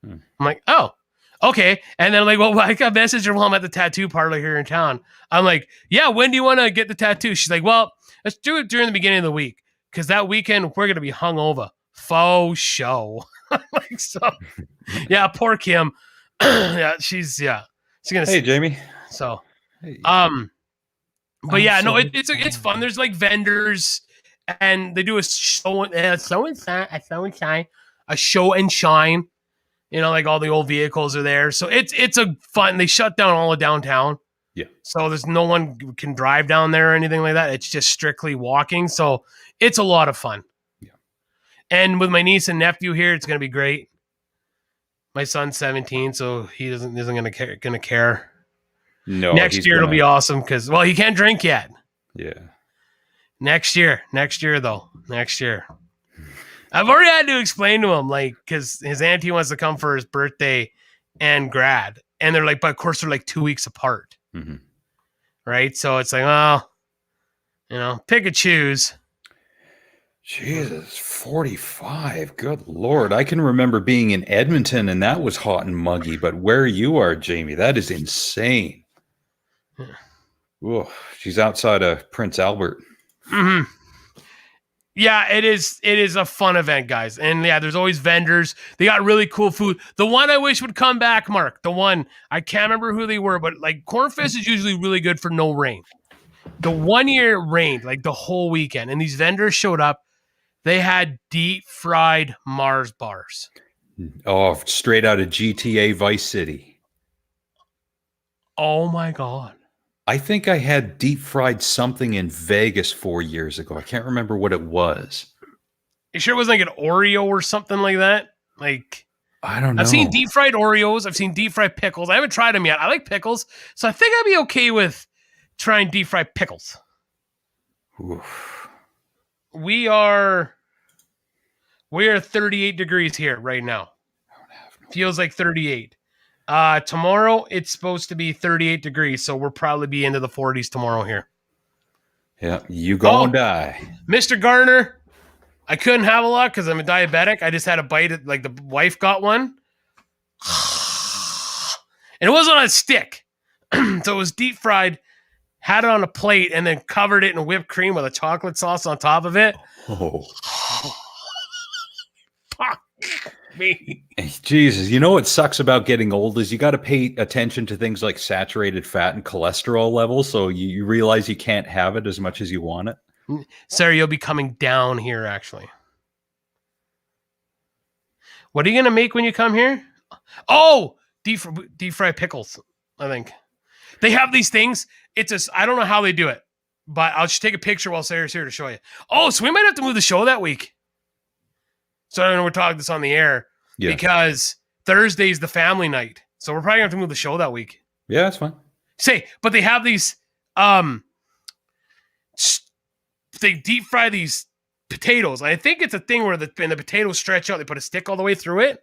I'm like, "Oh, okay." And then like, well, I got a message while I'm at the tattoo parlor here in town. I'm like, "Yeah, when do you want to get the tattoo?" She's like, "Well, let's do it during the beginning of the week. Because that weekend, we're going to be hungover. Faux show." Like, so, yeah, poor Kim. Yeah, she's going to... Hey, Jamie. So, hey. but yeah, no, it's fun. There's like vendors, and they do a show and shine. Like all the old vehicles are there. So it's a fun. They shut down all of downtown. Yeah. So there's no one can drive down there or anything like that. It's just strictly walking. So it's a lot of fun. Yeah. And with my niece and nephew here, it's going to be great. My son's 17, so he isn't going to care. No. Next year it'll be awesome because, well, he can't drink yet. Yeah. Next year though. Next year. I've already had to explain to him, like, because his auntie wants to come for his birthday and grad. And they're like, but of course, they're like 2 weeks apart. Mm-hmm. Right? So it's like, well, pick and choose. Jesus, 45. Good Lord. I can remember being in Edmonton and that was hot and muggy, but where you are, Jamie, that is insane. Ooh, she's outside of Prince Albert. Mm-hmm. Yeah, it is. It is a fun event, guys. And yeah, there's always vendors. They got really cool food. The one I wish would come back, Mark, the one, I can't remember who they were, but like Cornfest is usually really good for no rain. The 1 year it rained like the whole weekend, and these vendors showed up. They had deep fried Mars bars. Oh, straight out of GTA Vice City. Oh my God. I think I had deep fried something in Vegas 4 years ago. I can't remember what it was. You sure it was like an Oreo or something like that? Like, I don't know. I've seen deep fried Oreos. I've seen deep fried pickles. I haven't tried them yet. I like pickles, so I think I'd be okay with trying deep fried pickles. Oof. We are 38 degrees here right now. Feels like 38. Tomorrow it's supposed to be 38 degrees, so we'll probably be into the 40s tomorrow here. Yeah, you gonna die. Mr. Garner, I couldn't have a lot because I'm a diabetic. I just had a bite. Like the wife got one. And it wasn't on a stick. So it was deep fried, had it on a plate, and then covered it in whipped cream with a chocolate sauce on top of it. Oh. Fuck me. Jesus, you know what sucks about getting old is you got to pay attention to things like saturated fat and cholesterol levels, so you realize you can't have it as much as you want it. Sarah, you'll be coming down here, actually. What are you going to make when you come here? Oh, deep fried pickles, I think. They have these things. I don't know how they do it, but I'll just take a picture while Sarah's here to show you. Oh, so we might have to move the show that week. So I know we're talking this on the air because Thursday's the family night. So we're probably going to have to move the show that week. Yeah, that's fine. But they have these, they deep fry these potatoes. I think it's a thing where the potatoes stretch out. They put a stick all the way through it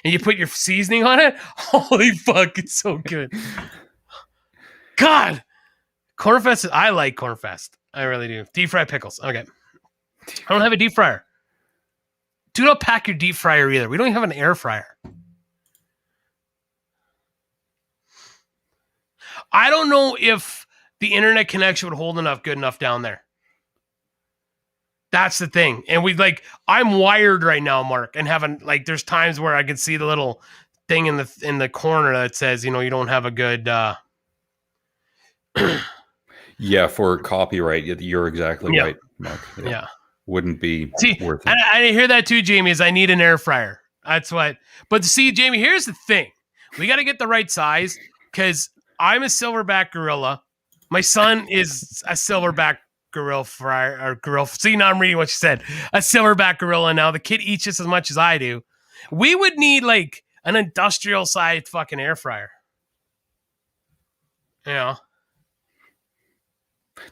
and you put your seasoning on it. Holy fuck, it's so good. God, Cornfest. I like Cornfest. I really do. Deep fried pickles. Okay. I don't have a deep fryer. Do not pack your deep fryer either. We don't even have an air fryer. I don't know if the internet connection would hold good enough down there. That's the thing. And I'm wired right now, Mark, and having there's times where I can see the little thing in the corner that says, you don't have a good yeah, for copyright, you're exactly right, Mark. Yeah. Wouldn't be worth it. I hear that too, Jamie, is I need an air fryer. That's what. But see, Jamie, here's the thing. We got to get the right size because I'm a silverback gorilla. My son is a silverback gorilla fryer or gorilla. See, now I'm reading what you said. A silverback gorilla now. The kid eats just as much as I do. We would need an industrial sized fucking air fryer.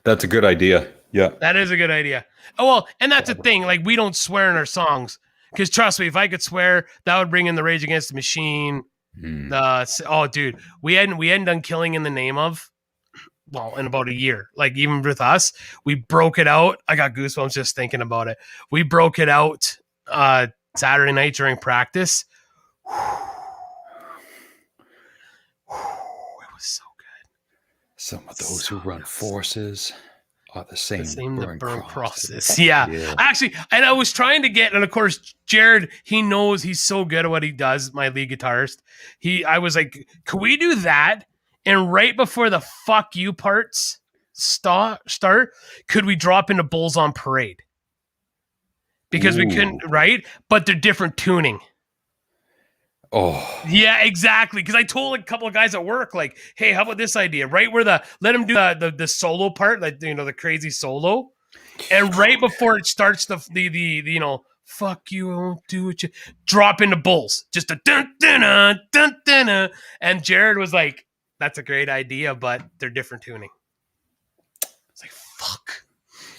That's a good idea. Yeah. That is a good idea. Oh, well, and that's the thing. We don't swear in our songs. Because trust me, if I could swear, that would bring in the Rage Against the Machine. Dude, we hadn't done Killing in the Name of, in about a year. Even with us, we broke it out. I got goosebumps just thinking about it. We broke it out Saturday night during practice. It was so good. Some of those who run forces are the same that burn crosses. Yeah. Actually, and I was trying to get, and of course, Jared, he knows he's so good at what he does, my lead guitarist. I was like, can we do that? And right before the fuck you parts start, could we drop into Bulls on Parade? Because we couldn't, right? But they're different tuning. Oh. Yeah, exactly. Because I told a couple of guys at work, hey, how about this idea? Right where let him do the solo part, the crazy solo, and right before it starts the fuck you, I won't do it. Drop into Bulls, just a dun dun dun dun dun. And Jared was like, "That's a great idea, but they're different tuning." It's like fuck.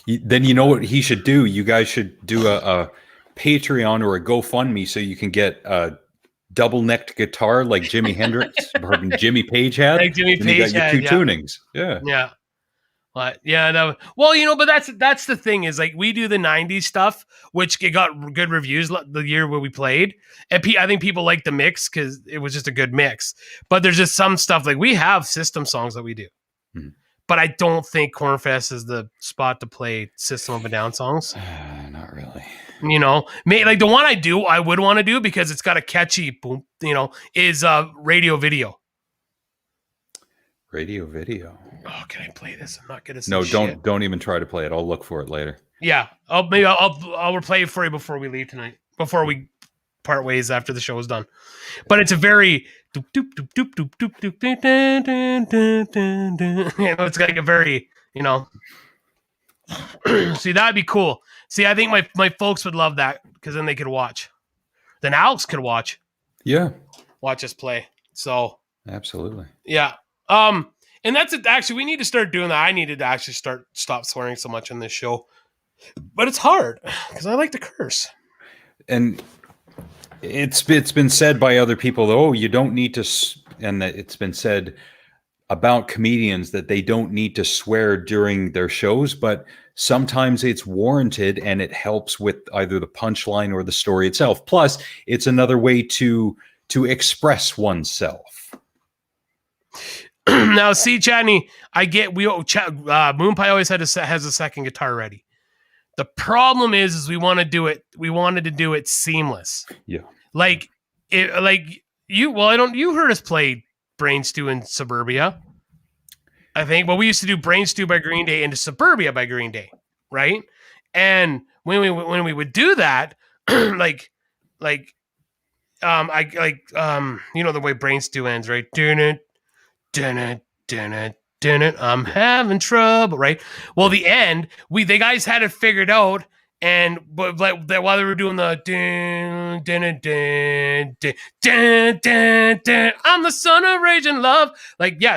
Then you know what he should do? You guys should do a Patreon or a GoFundMe so you can get a double-necked guitar like Jimi Hendrix or Jimmy Page had. Like Jimmy Then you got Page your had, two yeah. tunings. Yeah. Yeah. But yeah, no. Well, but that's the thing is like we do the '90s stuff, which it got good reviews the year where we played, and I think people like the mix because it was just a good mix. But there's just some stuff like we have System songs that we do, but I don't think Cornfest is the spot to play System of a Down songs. Not really. Like the one I would want to do because it's got a catchy boom. Is Radio Video. Radio Video. Oh, can I play this? I'm not gonna. No, don't even try to play it. I'll look for it later. Yeah, I'll replay it for you before we leave tonight. Before we part ways after the show is done. But it's a very it's like a very See, that'd be cool. See, I think my folks would love that because then they could watch. Then Alex could watch. Yeah. Watch us play. So absolutely. Yeah. And that's it. Actually, we need to start doing that. I needed to actually stop swearing so much on this show, but it's hard because I like to curse. And it's been said by other people, oh, you don't need to, and that it's been said about comedians that they don't need to swear during their shows, but sometimes it's warranted and it helps with either the punchline or the story itself. Plus, it's another way to express oneself. Now, see, Chadney, I get Moonpie always has a second guitar ready. The problem is we want to do it. We wanted to do it seamless. Yeah, you heard us play Brain Stew in Suburbia, I think. Well, we used to do Brain Stew by Green Day into Suburbia by Green Day, right? And when we would do that, the way Brain Stew ends, right? I'm having trouble, right? Well, the end, the guys had it figured out, but while they were doing the I'm the son of rage and love,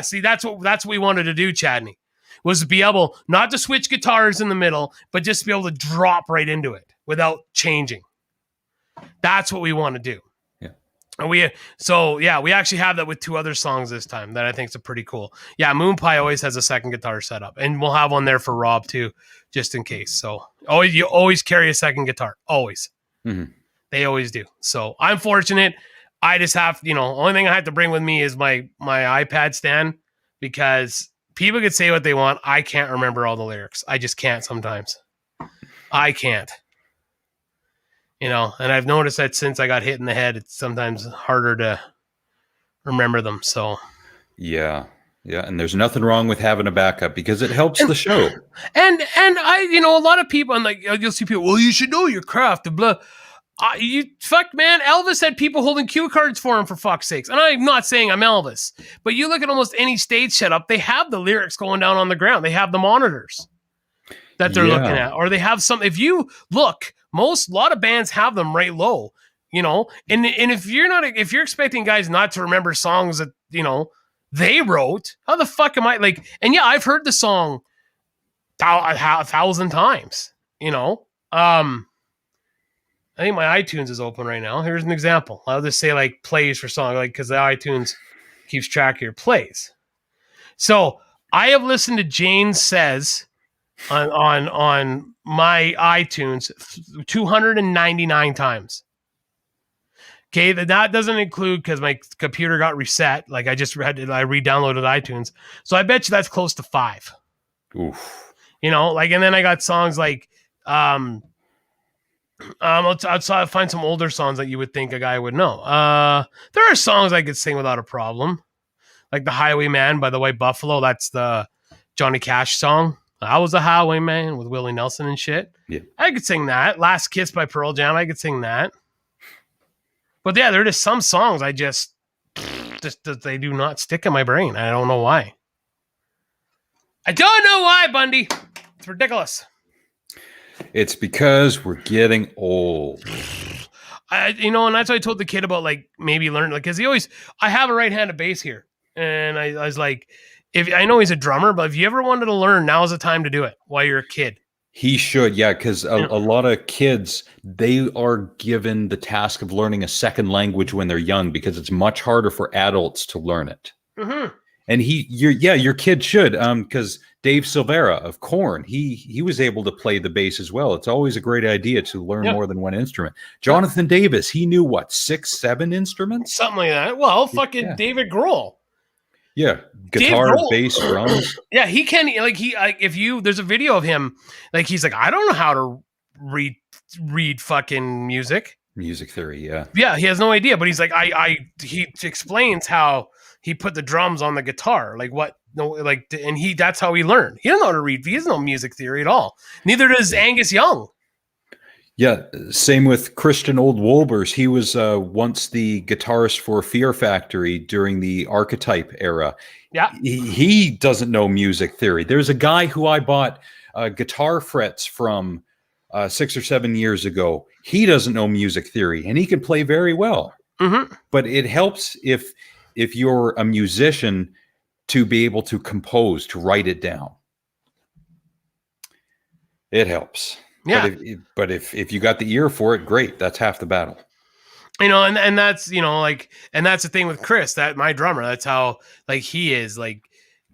see, that's what we wanted to do, Chadney, was to be able not to switch guitars in the middle, but just to be able to drop right into it without changing. That's what we want to do. And we actually have that with two other songs this time that I think is pretty cool. Yeah, Moonpie always has a second guitar set up, and we'll have one there for Rob too, just in case. So you always carry a second guitar, always. Mm-hmm. They always do. So I'm fortunate. I just have, only thing I have to bring with me is my iPad stand because people could say what they want. I can't remember all the lyrics. I just can't sometimes. I can't. And I've noticed that since I got hit in the head, it's sometimes harder to remember them. So, yeah. And there's nothing wrong with having a backup because it helps the show. And I, a lot of people, and you'll see people, well, you should know your craft and blah. Man, Elvis had people holding cue cards for him, for fuck's sakes. And I'm not saying I'm Elvis, but you look at almost any stage setup, they have the lyrics going down on the ground. They have the monitors that they're looking at, or they have some. If you look, a lot of bands have them right low, and if you're expecting guys not to remember songs that they wrote, how the fuck am I and yeah, I've heard the song a thousand times. I think my iTunes is open right now. Here's an example. I'll just say plays for song, because the iTunes keeps track of your plays. So I have listened to Jane Says on my iTunes 299 times. Okay, that doesn't include because my computer got reset. I re-downloaded iTunes, so I bet you that's close to 5. Oof. And then I got songs I'll find some older songs that you would think a guy would know. There are songs I could sing without a problem, like "The Highwayman" by the White Buffalo. That's the Johnny Cash song. I was a highwayman with Willie Nelson and shit. Yeah. I could sing that. Last Kiss by Pearl Jam. I could sing that. But yeah, there are just some songs I just they do not stick in my brain. I don't know why. I don't know why, Bundy. It's ridiculous. It's because we're getting old. And that's what I told the kid about, maybe learn, because I have a right-handed bass here. And I was like, if I know he's a drummer, but if you ever wanted to learn, now's the time to do it while you're a kid. He should, yeah, because a Yeah. lot of kids, they are given the task of learning a second language when they're young because it's much harder for adults to learn it. Mm-hmm. And your kid should, because Dave Silvera of Korn, he was able to play the bass as well. It's always a great idea to learn Yeah. more than one instrument. Jonathan Davis, he knew what, 6, 7 instruments? Something like that. Well, fucking Yeah. David Grohl. Yeah, Dave guitar, Grohl. bass, drums. Yeah, he can if you there's a video of him, like he's like, I don't know how to read fucking music. Music theory, yeah. Yeah, he has no idea, but he's like, he explains how he put the drums on the guitar, like what, no, like, and that's how he learned. He doesn't know how to read. He doesn't know music theory at all. Neither does Angus Young. Yeah, same with Christian Old Wolbers. He was once the guitarist for Fear Factory during the Archetype era. Yeah. He doesn't know music theory. There's a guy who I bought guitar frets from 6 or 7 years ago. He doesn't know music theory, and he can play very well. Mm-hmm. But it helps if you're a musician to be able to compose, to write it down. It helps. Yeah. But if you got the ear for it, great. That's half the battle. You know, and that's, you know, like, and that's the thing with Chris, that my drummer, that's how, like, he is, like,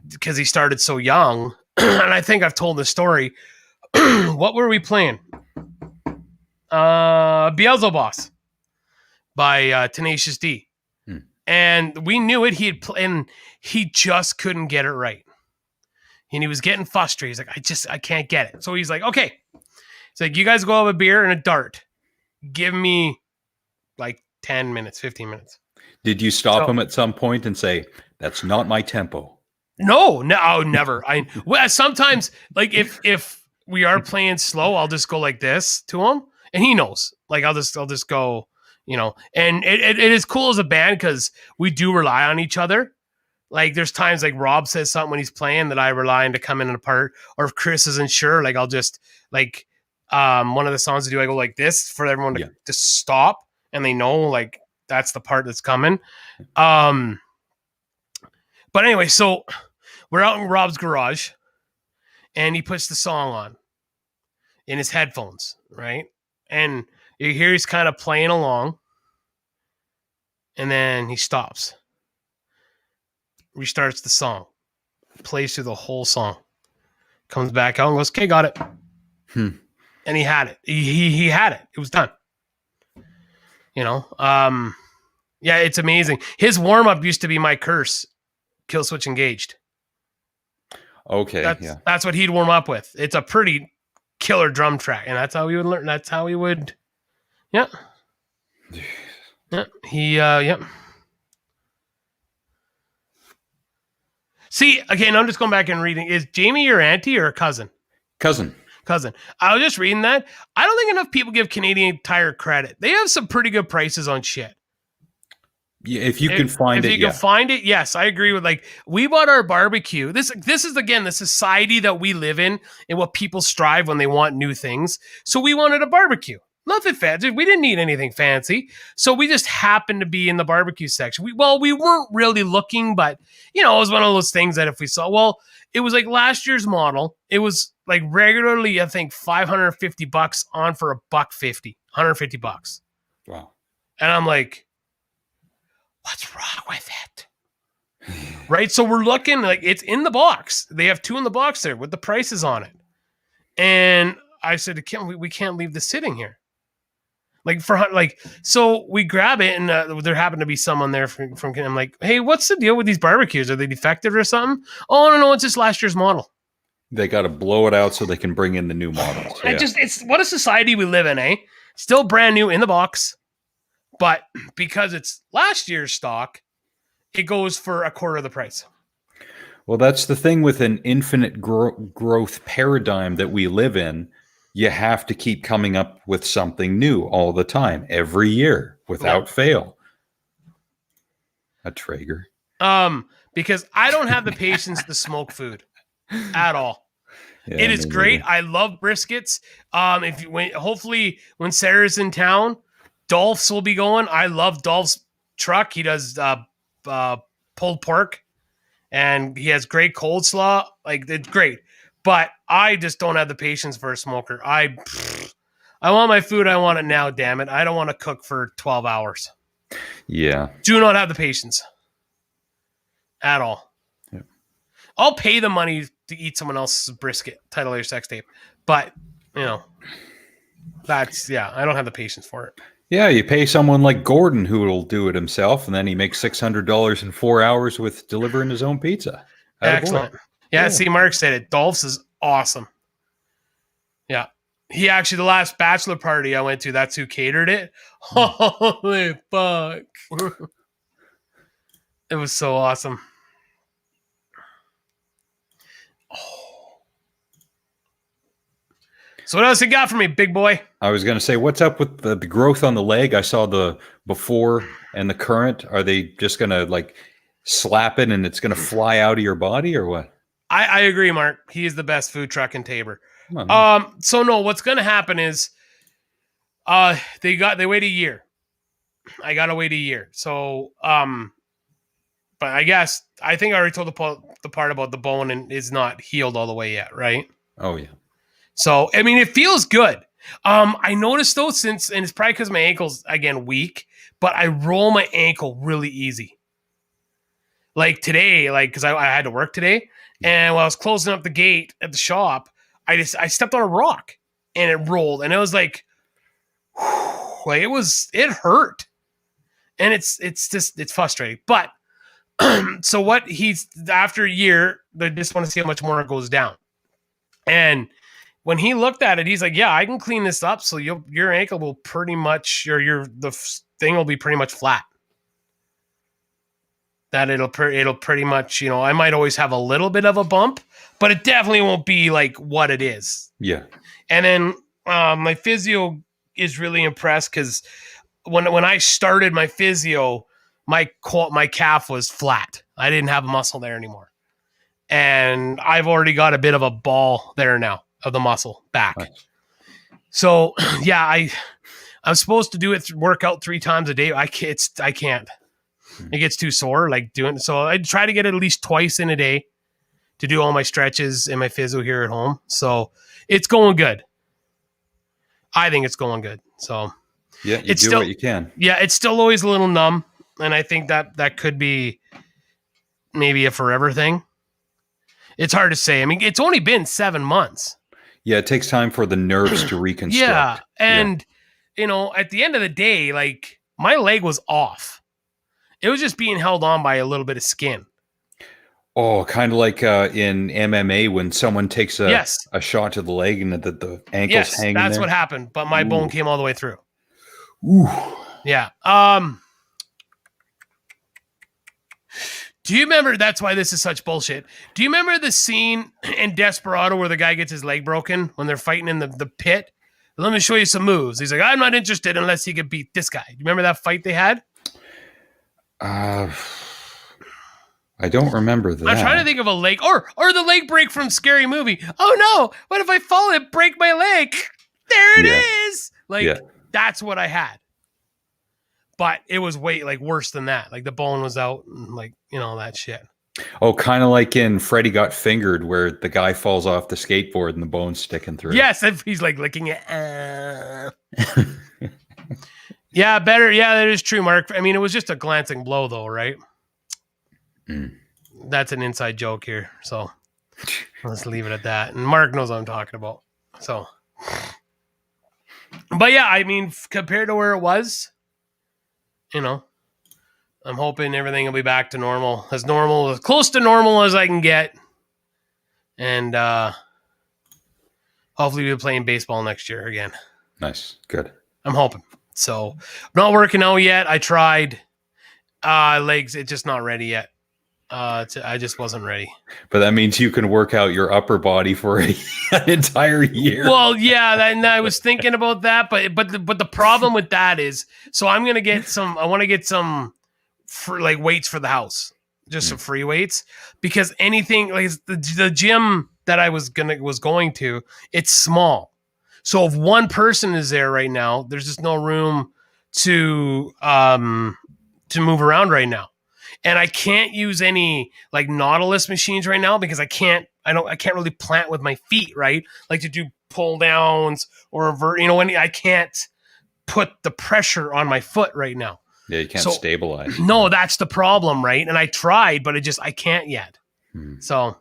because he started so young. And I think I've told the story. What were we playing? Beelzebub by Tenacious D. And we knew it. And he just couldn't get it right. And he was getting frustrated. He's like, I can't get it. So he's like, okay. It's like, you guys go have a beer and a dart. Give me like 10 minutes, 15 minutes. Did you stop him at some point and say, that's not my tempo? No, never. Sometimes, like, if we are playing slow, I'll just go like this to him, and he knows. Like, I'll just go, you know. And it is cool as a band because we do rely on each other. Like, there's times like Rob says something when he's playing that I rely on to come in and apart, or if Chris isn't sure, like I'll just like one of the songs I do, I go like this for everyone to just stop, and they know like that's the part that's coming. But anyway, so we're out in Rob's garage, and he puts the song on in his headphones, right? And you hear he's kind of playing along, and then he stops, restarts the song, plays through the whole song, comes back out and goes, okay, got it. And he had it. He had it. It was done. You know? Yeah, it's amazing. His warm-up used to be my curse, kill switch engaged. Okay, that's what he'd warm up with. It's a pretty killer drum track, and that's how he would learn. That's how he would. Yeah. Yeah. See, again, I'm just going back and reading. Is Jamie your auntie or a cousin? Cousin. I was just reading that. I don't think enough people give Canadian Tire credit. They have some pretty good prices on shit. Yeah, if you can find it, yes, I agree with, like, we bought our barbecue. This is again the society that we live in and what people strive when they want new things. So we wanted a barbecue. Nothing fancy. We didn't need anything fancy. So we just happened to be in the barbecue section. We weren't really looking, but you know, it was one of those things that if we saw, it was like last year's model. It was like regularly, I think $550 on for $150, $150. Wow. And I'm like, what's wrong with it? Right. So we're looking, like, it's in the box. They have 2 in the box there with the prices on it. And I said, we can't leave this sitting here. So we grab it, and there happened to be someone there from I'm like, hey, what's the deal with these barbecues? Are they defective or something? Oh, no, it's just last year's model. They got to blow it out so they can bring in the new models. Yeah. It's what a society we live in, eh? Still brand new in the box, but because it's last year's stock, it goes for a quarter of the price. Well, that's the thing with an infinite growth paradigm that we live in. You have to keep coming up with something new all the time, every year, without fail. A Traeger. Because I don't have the patience to smoke food at all. Yeah, it is great. I love briskets. Hopefully when Sarah's in town, Dolph's will be going. I love Dolph's truck. He does pulled pork, and he has great coleslaw. Like, it's great. But I just don't have the patience for a smoker. I want my food. I want it now, damn it. I don't want to cook for 12 hours. Yeah. Do not have the patience at all. Yeah. I'll pay the money to eat someone else's brisket, title of your sex tape. But, you know, I don't have the patience for it. Yeah, you pay someone like Gordon who will do it himself, and then he makes $600 in 4 hours with delivering his own pizza. Attaboy. Excellent. Yeah, see, Mark said it. Dolph's is awesome. Yeah. He actually, the last bachelor party I went to, that's who catered it. Holy fuck. It was so awesome. So what else you got for me, big boy? I was going to say, what's up with the growth on the leg? I saw the before and the current. Are they just going to like slap it and it's going to fly out of your body or what? I agree, Mark. He is the best food truck in Tabor. So no, what's going to happen is they wait a year. I got to wait a year. So, but I think I already told the part about the bone and is not healed all the way yet, right? Oh yeah. So, I mean, it feels good. I noticed though, and it's probably because my ankle's again weak, but I roll my ankle really easy. Like today, because I had to work today, and while I was closing up the gate at the shop, I stepped on a rock and it rolled, and it was like it hurt, and it's frustrating. But so what after a year, they just want to see how much more it goes down, and when he looked at it, he's like, "Yeah, I can clean this up, so your ankle will pretty much, the thing will be pretty much flat. That it'll pretty much, I might always have a little bit of a bump, but it definitely won't be like what it is." Yeah. And then my physio is really impressed because when I started my physio, my calf was flat. I didn't have a muscle there anymore, and I've already got a bit of a ball there now of the muscle back. Nice. So yeah, I'm supposed to do it, work out 3 times a day. I can't. It gets too sore doing it. So I try to get at least twice in a day to do all my stretches and my physio here at home. So it's going good. I think it's going good. So yeah, you do what you can. Yeah, it's still always a little numb, and I think that could be maybe a forever thing. It's hard to say. I mean, it's only been 7 months. Yeah, it takes time for the nerves to reconstruct. Yeah, and at the end of the day, my leg was off. It was just being held on by a little bit of skin. Oh, kind of like in MMA when someone takes a shot to the leg and the ankle's hanging there. Yes, that's what happened, but my bone came all the way through. Ooh. Yeah. Do you remember, that's why this is such bullshit. Do you remember the scene in Desperado where the guy gets his leg broken when they're fighting in the pit? Let me show you some moves. He's like, I'm not interested unless he could beat this guy. Do you remember that fight they had? I don't remember that. I'm trying to think of a leg or the leg break from Scary Movie. Oh no! What if I fall and break my leg? There it is. That's what I had. But it was way worse than that. The bone was out and that shit. Oh, kind of like in Freddy Got Fingered where the guy falls off the skateboard and the bone's sticking through. Yes, he's licking it. Yeah, better. Yeah, that is true, Mark. I mean, it was just a glancing blow, though, right? Mm. That's an inside joke here, so let's leave it at that. And Mark knows what I'm talking about. So, but yeah, I mean, compared to where it was, I'm hoping everything will be back to normal, as close to normal as I can get, and hopefully we'll be playing baseball next year again. Nice, good. I'm hoping. So, I'm not working out yet. I tried legs. It's just not ready yet. I just wasn't ready. But that means you can work out your upper body for an entire year. Well, yeah, and I was thinking about that, but the problem with that is, so I'm gonna get some. I want to get some weights for the house, just some free weights, because anything the gym that I was going to, it's small. So if one person is there right now, there's just no room to move around right now. And I can't use any Nautilus machines right now because I can't I can't really plant with my feet, right? Like to do pull downs or when I can't put the pressure on my foot right now. Yeah, you can't So, stabilize. No, that's the problem, right? And I tried, but I can't yet. So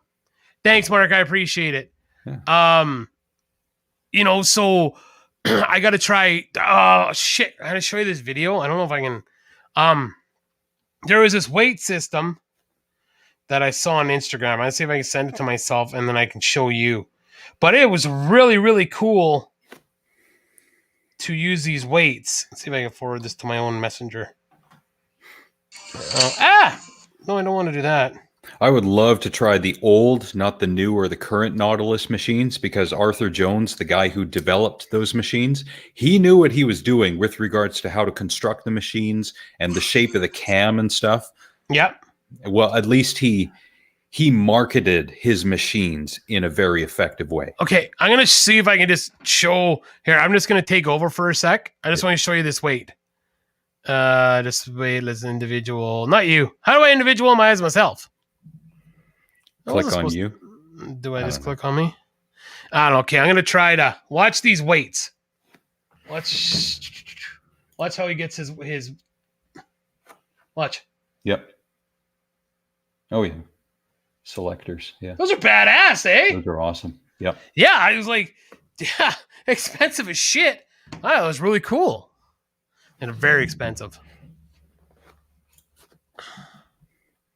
thanks, Mark. I appreciate it. Yeah. So I got to try. Oh, shit. I got to show you this video. I don't know if I can. There was this weight system that I saw on Instagram. Let's see if I can send it to myself and then I can show you. But it was really, really cool to use these weights. Let's see if I can forward this to my own messenger. No, I don't want to do that. I would love to try the old, not the new or the current Nautilus machines, because Arthur Jones, the guy who developed those machines, he knew what he was doing with regards to how to construct the machines and the shape of the cam and stuff. Yep. Well, at least he marketed his machines in a very effective way. Okay, I'm going to see if I can just show here. I'm just going to take over for a sec. I just want to show you this weight. This weightless individual, not you. How do I individualize myself? Click on you. Do I just click on me? I don't know. Okay, I'm going to try to watch these weights. Watch how he gets his watch. Yep. Oh, yeah. Selectors. Yeah. Those are badass, eh? Those are awesome. Yep. Yeah, I was like, yeah, expensive as shit. Wow, that was really cool. And very expensive.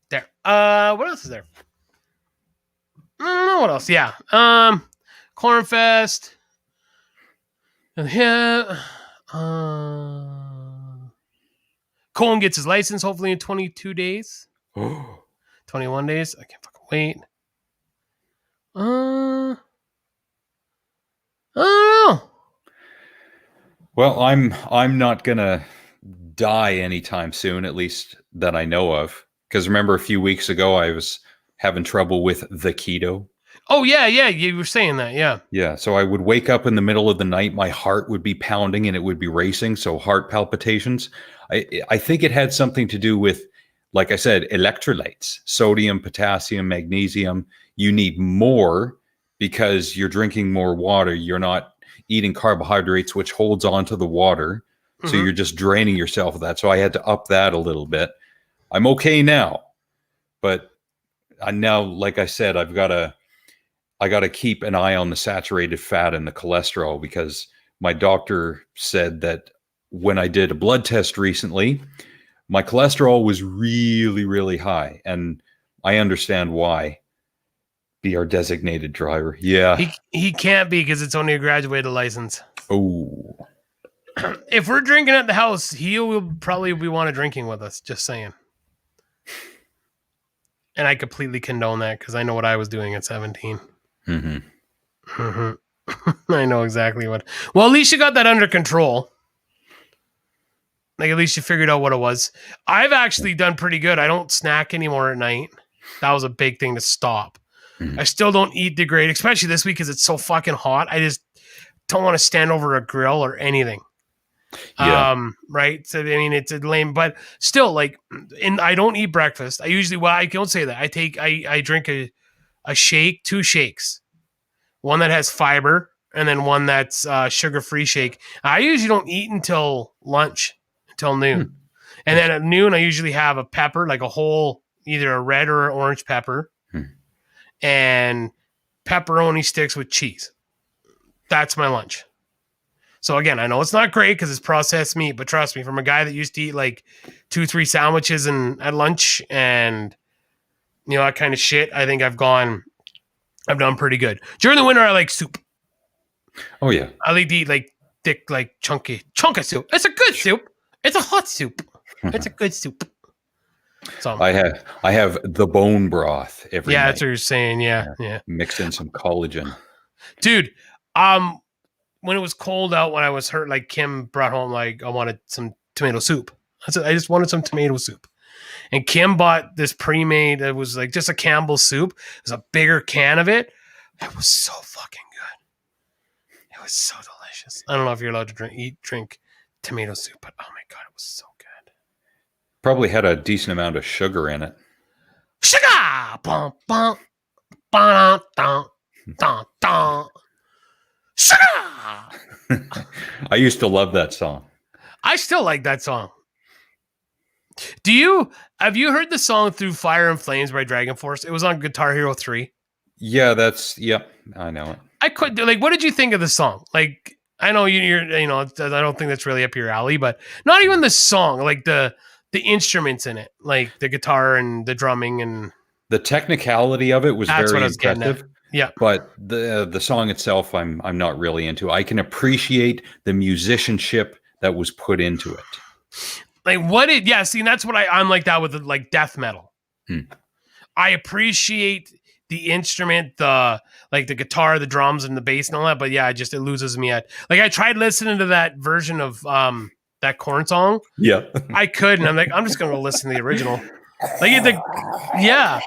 There. What else is there? I don't know what else. Yeah. Cornfest. Yeah. Colin gets his license hopefully in 22 days. 21 days. I can't fucking wait. I don't know. Well, I'm not gonna die anytime soon, at least that I know of. Because remember, a few weeks ago, I was having trouble with the keto. Oh yeah, you were saying that, yeah. Yeah, so I would wake up in the middle of the night, my heart would be pounding and it would be racing, so heart palpitations. I think it had something to do with, like I said, electrolytes, sodium, potassium, magnesium. You need more because you're drinking more water. You're not eating carbohydrates, which holds on to the water. So you're just draining yourself of that. So I had to up that a little bit. I'm okay now, but I now, like I said, I got to keep an eye on the saturated fat and the cholesterol, because my doctor said that when I did a blood test recently, my cholesterol was really, really high. And I understand why. Be our designated driver. Yeah. He can't be because it's only a graduated license. Oh. If we're drinking at the house, he will probably be want to drinking with us. Just saying. And I completely condone that because I know what I was doing at 17. I know exactly what. Well, at least you got that under control. Like, at least you figured out what it was. I've actually done pretty good. I don't snack anymore at night. That was a big thing to stop. I still don't eat the great, especially this week because it's so fucking hot. I just don't want to stand over a grill or anything. Yeah. Right. So I mean, it's a lame, but still, like, and I don't eat breakfast. I usually, well, I don't say that. I drink a shake, 2 shakes, one that has fiber and then one that's sugar-free shake. I usually don't eat until lunch, until noon. And then at noon, I usually have a pepper, like a whole, either a red or an orange pepper, and pepperoni sticks with cheese. That's my lunch. So again, I know it's not great because it's processed meat, but trust me, from a guy that used to eat like 2-3 sandwiches at lunch and that kind of shit, I think I've done pretty good. During the winter, I like soup. Oh yeah. I like to eat like thick, like chunky of soup. It's a good soup. It's a hot soup. It's a good soup. So I have the bone broth every night. that's what you're saying. Yeah. Mixed in some collagen. Dude, when it was cold out, when I was hurt, like Kim brought home, like, I wanted some tomato soup. I said, I just wanted some tomato soup. And Kim bought this pre-made, it was like just a Campbell's soup. It was a bigger can of it. It was so fucking good. It was so delicious. I don't know if you're allowed to drink tomato soup, but oh my God, it was so good. Probably had a decent amount of sugar in it. Sugar! Bum, bum, Ba dun dun dun. I used to love that song. I still like that song. Have you heard the song Through Fire and Flames by Dragon Force? It was on Guitar Hero 3. Yeah, yep, I know it. I could like, what did you think of the song? Like, I know you're I don't think that's really up your alley, but not even the song, like the instruments in it, like the guitar and the drumming, and the technicality of it was that's very what I was getting impressive. at. Yeah, but the song itself, I'm not really into. I can appreciate the musicianship that was put into it. like what it? Yeah, see, that's what I'm like that with like death metal. I appreciate the instrument, the guitar, the drums, and the bass and all that. But yeah, it loses me at like I tried listening to that version of that Korn song. Yeah, I couldn't. I'm like, I'm just gonna go listen to the original. Like yeah,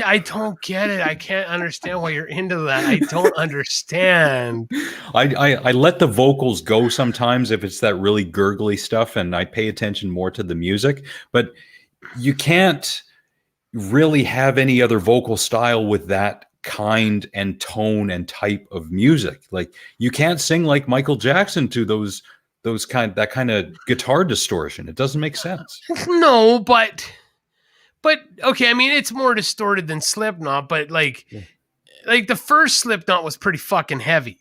I don't get it. I can't understand why you're into that. I don't understand. I let the vocals go sometimes if it's that really gurgly stuff, and I pay attention more to the music. But you can't really have any other vocal style with that kind and tone and type of music. Like you can't sing like Michael Jackson to that kind of guitar distortion. It doesn't make sense. No, but okay, I mean it's more distorted than Slipknot, but like the first Slipknot was pretty fucking heavy.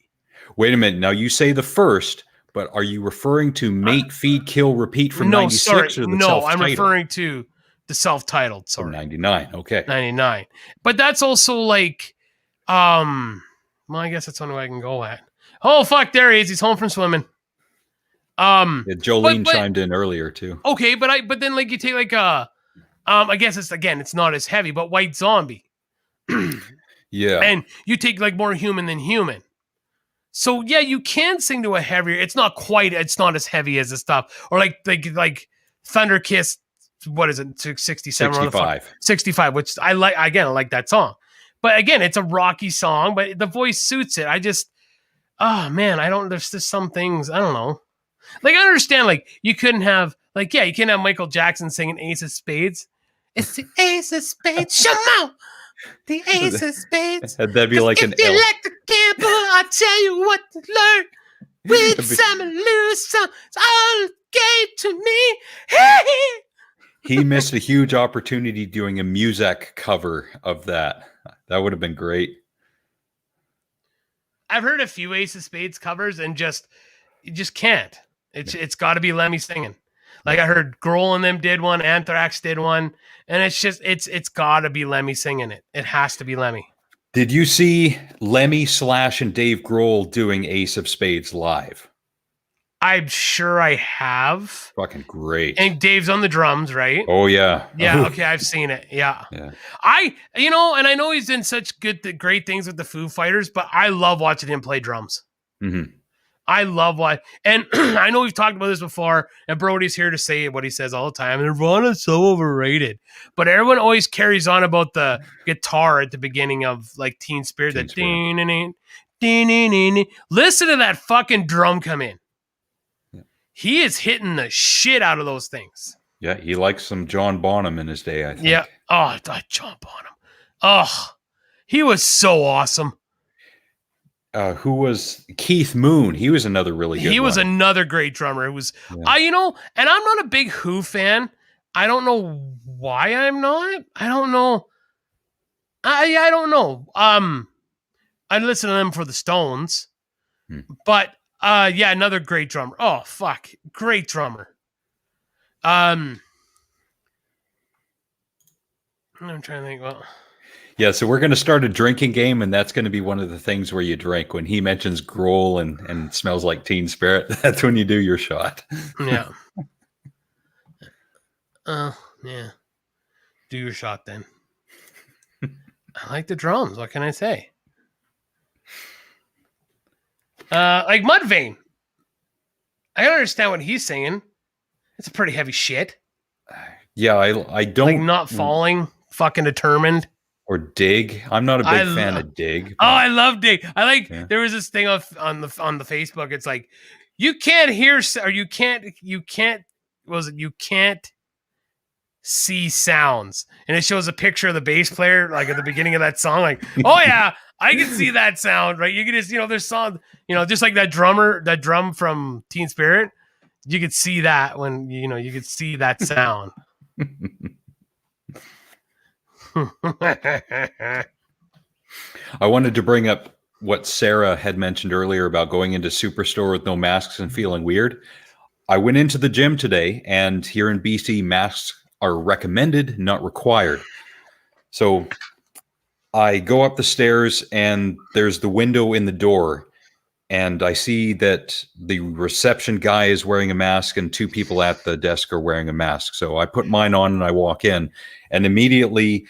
Wait a minute. Now you say the first, but are you referring to Mate, Feed, Kill, Repeat from 96 or the self-titled? I'm referring to the self-titled, sorry. 99, okay. 99. But that's also like, well, I guess that's one way I can go at. Oh, fuck, there he is. He's home from swimming. Jolene chimed in earlier, too. Okay, but then, like, you take, like, I guess it's not as heavy, but White Zombie. Yeah. And you take, like, More Human Than Human. So, yeah, you can sing to a heavier, it's not as heavy as the stuff. Or, like Thunder Kiss, what is it, 67? 65, which I like that song. But again, it's a rocky song, but the voice suits it. There's just some things, I don't know. Like, I understand, like, you couldn't have Michael Jackson singing Ace of Spades. It's the Ace of Spades, Shamo! The Ace of Spades. That'd be like an if you like to gamble, I'll tell you what to learn. With some and lose some, it's all gave to me. Hey! He missed a huge opportunity doing a Muzak cover of that. That would have been great. I've heard a few Ace of Spades covers and you just can't. It's got to be Lemmy singing. Like I heard Grohl and them did one, Anthrax did one, and it's got to be Lemmy singing it. It has to be Lemmy. Did you see Lemmy, Slash, and Dave Grohl doing Ace of Spades live? I'm sure I have. Fucking great. And Dave's on the drums, right? Oh, yeah. Yeah, okay, I've seen it. Yeah. And I know he's done such great things with the Foo Fighters, but I love watching him play drums. Mm-hmm. I love and I know we've talked about this before, and Brody's here to say what he says all the time. Nirvana's so overrated. But everyone always carries on about the guitar at the beginning of like Teen Spirit. Listen to that fucking drum come in. He is hitting the shit out of those things. Yeah, he likes some John Bonham in his day, I think. Yeah. Oh, John Bonham. Oh, he was so awesome. Who was Keith Moon? He was another really good He was one. another great drummer. It was, and I'm not a big Who fan. I don't know why I'm not. I don't know. I don't know. I listen to them for the Stones, but another great drummer. Oh fuck, great drummer. I'm trying to think. Well, yeah, so we're going to start a drinking game, and that's going to be one of the things where you drink. When he mentions Grohl and Smells Like Teen Spirit, that's when you do your shot. Yeah. Yeah. Do your shot then. I like the drums. What can I say? Like Mudvayne. I don't understand what he's saying. It's a pretty heavy shit. Yeah, I don't... Like Not Falling, fucking Determined. Or Dig. I'm not a big fan of Dig. But... Oh, I love Dig. There was this thing on the Facebook. It's like, you can't see sounds, and it shows a picture of the bass player, like at the beginning of that song. Like, oh yeah, I can see that sound, right? You can just, there's songs, just like that drum from Teen Spirit. You could see that when you could see that sound. I wanted to bring up what Sarah had mentioned earlier about going into Superstore with no masks and feeling weird. I went into the gym today, and here in BC, masks are recommended, not required. So I go up the stairs, and there's the window in the door, and I see that the reception guy is wearing a mask and two people at the desk are wearing a mask. So I put mine on and I walk in, and immediately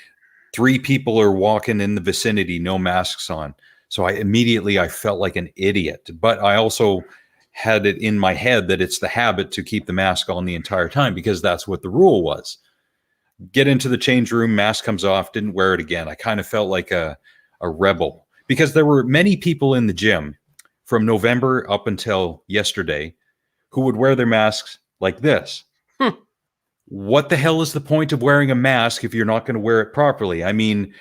3 people are walking in the vicinity, no masks on. So I felt like an idiot, but I also had it in my head that it's the habit to keep the mask on the entire time because that's what the rule was. Get into the change room, mask comes off, didn't wear it again. I kind of felt like a rebel because there were many people in the gym from November up until yesterday who would wear their masks like this. What the hell is the point of wearing a mask if you're not going to wear it properly? I mean,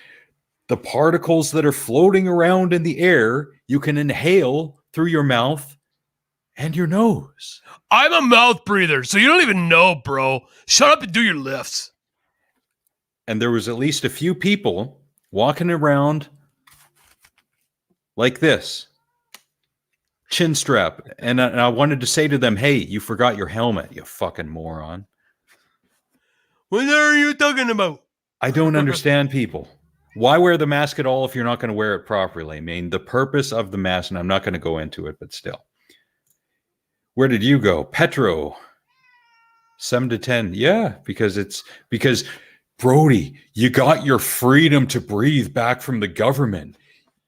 the particles that are floating around in the air, you can inhale through your mouth and your nose. I'm a mouth breather, so you don't even know, bro. Shut up and do your lifts. And there was at least a few people walking around like this, chin strap. And I wanted to say to them, hey, you forgot your helmet, you fucking moron. What are you talking about? I don't understand people. Why wear the mask at all if you're not going to wear it properly? I mean, the purpose of the mask, and I'm not going to go into it, but still. Where did you go? Petro. 7 to 10. Yeah, because Brody, you got your freedom to breathe back from the government.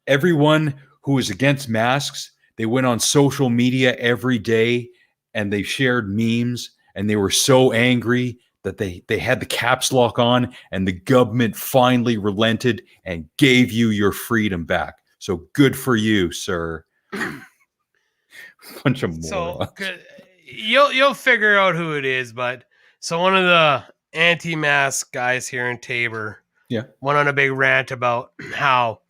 Everyone who is against masks, they went on social media every day and they shared memes and they were so angry that they had the caps lock on and the government finally relented and gave you your freedom back. So good for you, sir. Bunch of morons. So you'll figure out who it is, but so one of the anti-mask guys here in Tabor went on a big rant about how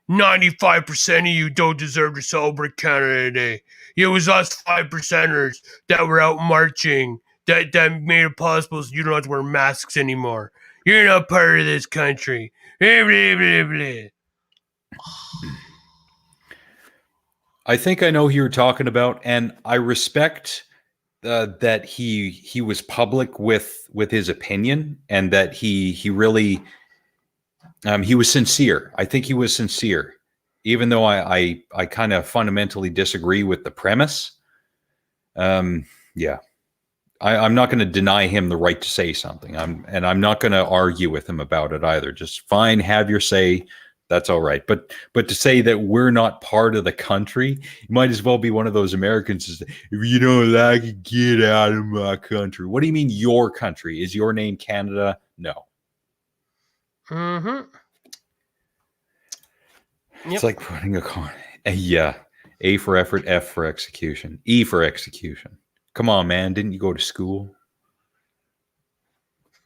95% of you don't deserve to celebrate Canada Day. It was us 5%ers that were out marching that made it possible so you don't have to wear masks anymore. You're not part of this country. Blah, blah, blah, blah. I think I know who you're talking about, and I respect that he was public with his opinion, and that he really he was sincere. I think he was sincere, even though I kind of fundamentally disagree with the premise. Yeah. I'm not going to deny him the right to say something. I'm not going to argue with him about it either. Just fine, have your say. That's all right. But to say that we're not part of the country, you might as well be one of those Americans that, if you don't like it, get out of my country. What do you mean your country? Is your name Canada? No. Mm-hmm. Yep. It's like putting A for effort, F for execution, E for execution. Come on, man. Didn't you go to school?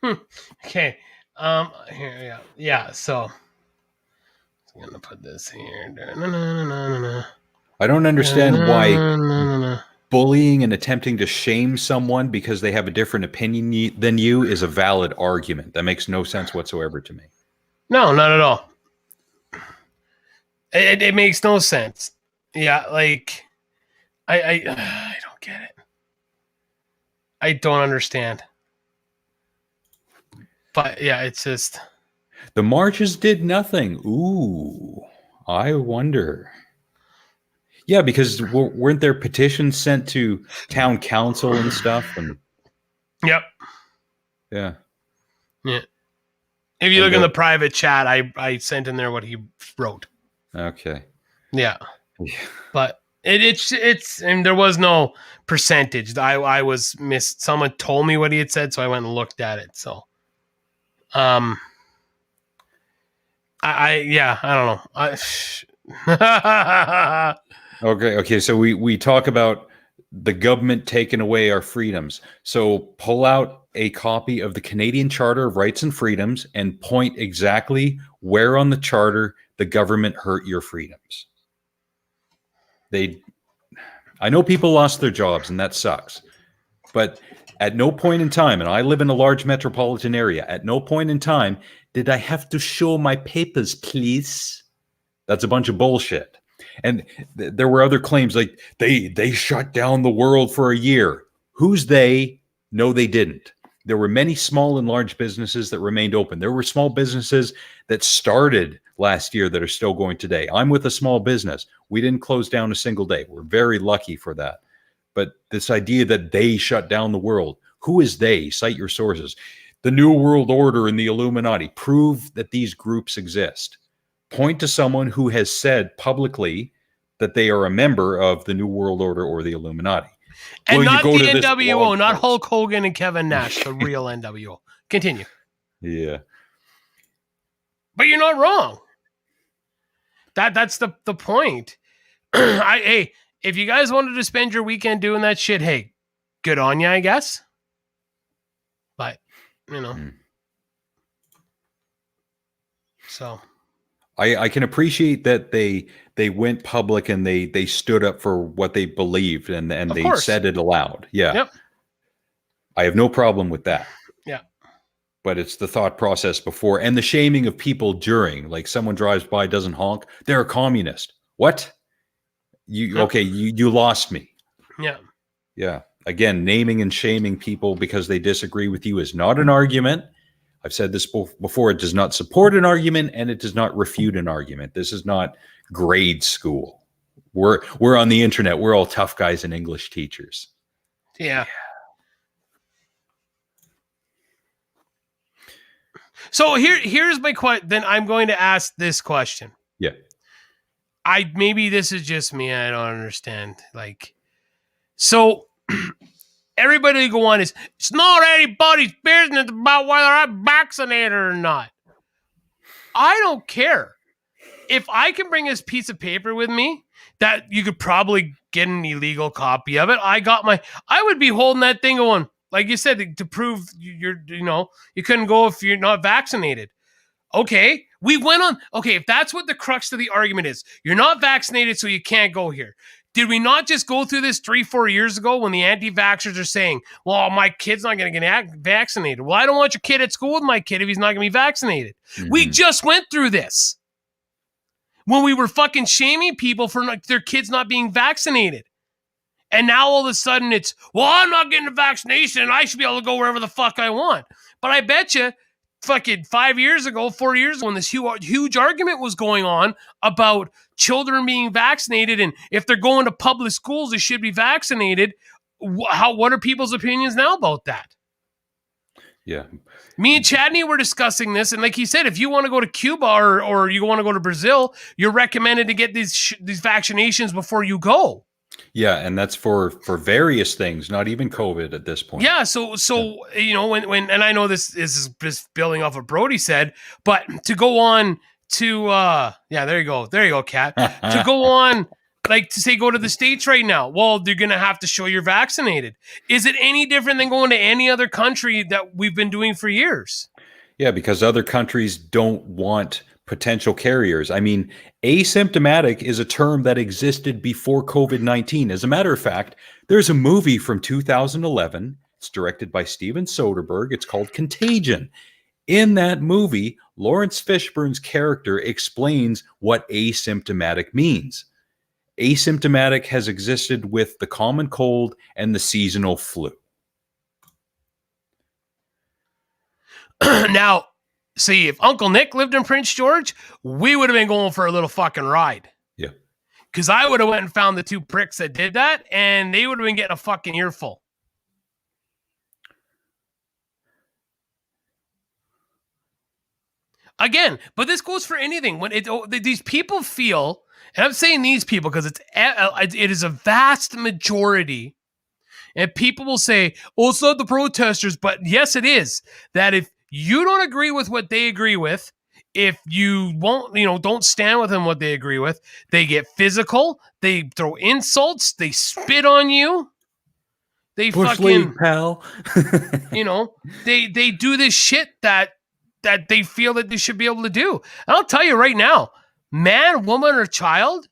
Okay. Here, yeah. So I'm gonna put this here. I don't understand why bullying and attempting to shame someone because they have a different opinion than you is a valid argument. That makes no sense whatsoever to me. No, not at all. It makes no sense. Yeah, like I don't get it. I don't understand. But yeah, it's just the marches did nothing. Ooh, I wonder. Yeah, because weren't there petitions sent to town council and stuff? And yep. Yeah. Yeah. If you look in the private chat, I sent in there what he wrote. Okay. Yeah. But it's and there was no percentage. I was missed. Someone told me what he had said, so I went and looked at it. So, I don't know. Okay. So we talk about the government taking away our freedoms. So pull out a copy of the Canadian Charter of Rights and Freedoms and point exactly where on the charter the government hurt your freedoms. I know people lost their jobs and that sucks, but at no point in time, and I live in a large metropolitan area, at no point in time did I have to show my papers, please. That's a bunch of bullshit. And there were other claims like they shut down the world for a year. Who's they? No, they didn't. There were many small and large businesses that remained open. There were small businesses that started last year that are still going today. I'm with a small business. We didn't close down a single day. We're very lucky for that. But this idea that they shut down the world, who is they? Cite your sources. The New World Order and the Illuminati. Prove that these groups exist. Point to someone who has said publicly that they are a member of the New World Order or the Illuminati. And not the NWO, not Hulk Hogan and Kevin Nash, the real NWO. Continue. Yeah. But you're not wrong. That's the point. Hey, if you guys wanted to spend your weekend doing that shit, hey, good on you, I guess. But, you know. So I can appreciate that they went public and they stood up for what they believed and they said it aloud. Yeah. Yep. I have no problem with that. Yeah. But it's the thought process before and the shaming of people during. Like someone drives by, doesn't honk, they're a communist. What? You lost me. Yeah. Yeah. Again, naming and shaming people because they disagree with you is not an argument. I've said this before. It does not support an argument and it does not refute an argument. This is not grade school. We're on the internet. We're all tough guys and English teachers. Yeah. So here's my question. Then I'm going to ask this question. Yeah. Maybe this is just me. I don't understand. So everybody go on is, it's not anybody's business about whether I'm vaccinated or not. I don't care. If I can bring this piece of paper with me that you could probably get an illegal copy of it, I would be holding that thing going, like you said, to prove you couldn't go if you're not vaccinated. Okay, we went on. Okay, if that's what the crux of the argument is, you're not vaccinated, so you can't go here. Did we not just go through this 3-4 years ago when the anti-vaxxers are saying, well, my kid's not going to get vaccinated. Well, I don't want your kid at school with my kid if he's not going to be vaccinated. Mm-hmm. We just went through this when we were fucking shaming people for their kids not being vaccinated. And now all of a sudden it's, well, I'm not getting a vaccination and I should be able to go wherever the fuck I want. But I bet you fucking 4 years ago, when this huge argument was going on about children being vaccinated and if they're going to public schools, they should be vaccinated. What are people's opinions now about that? Yeah. Me and Chadney were discussing this, and like he said, if you want to go to Cuba or you want to go to Brazil, you're recommended to get these vaccinations before you go. Yeah, and that's for various things, not even COVID at this point. Yeah, so you know, when and I know this is just building off what Brody said, but to go on to there you go, Kat. To go on, like to say go to the States right now, well, they're gonna have to show you're vaccinated. Is it any different than going to any other country that we've been doing for years? Yeah, because other countries don't want potential carriers. I mean, asymptomatic is a term that existed before COVID-19. As a matter of fact, there's a movie from 2011. It's directed by Steven Soderbergh. It's called Contagion. In that movie, Lawrence Fishburne's character explains what asymptomatic means. Asymptomatic has existed with the common cold and the seasonal flu. Now, see, if Uncle Nick lived in Prince George, we would have been going for a little fucking ride. Yeah. Because I would have went and found the two pricks that did that, and they would have been getting a fucking earful. Again, but this goes for anything. When these people feel, and I'm saying these people because it is a vast majority, and people will say, "Oh, it's not the protesters," but yes, it is. That if you don't agree with what they agree with, if you don't stand with them what they agree with, they get physical, they throw insults, they spit on you. They Bush League, fucking, pal. you know, they do this shit that they feel that they should be able to do. And I'll tell you right now, man, woman, or child,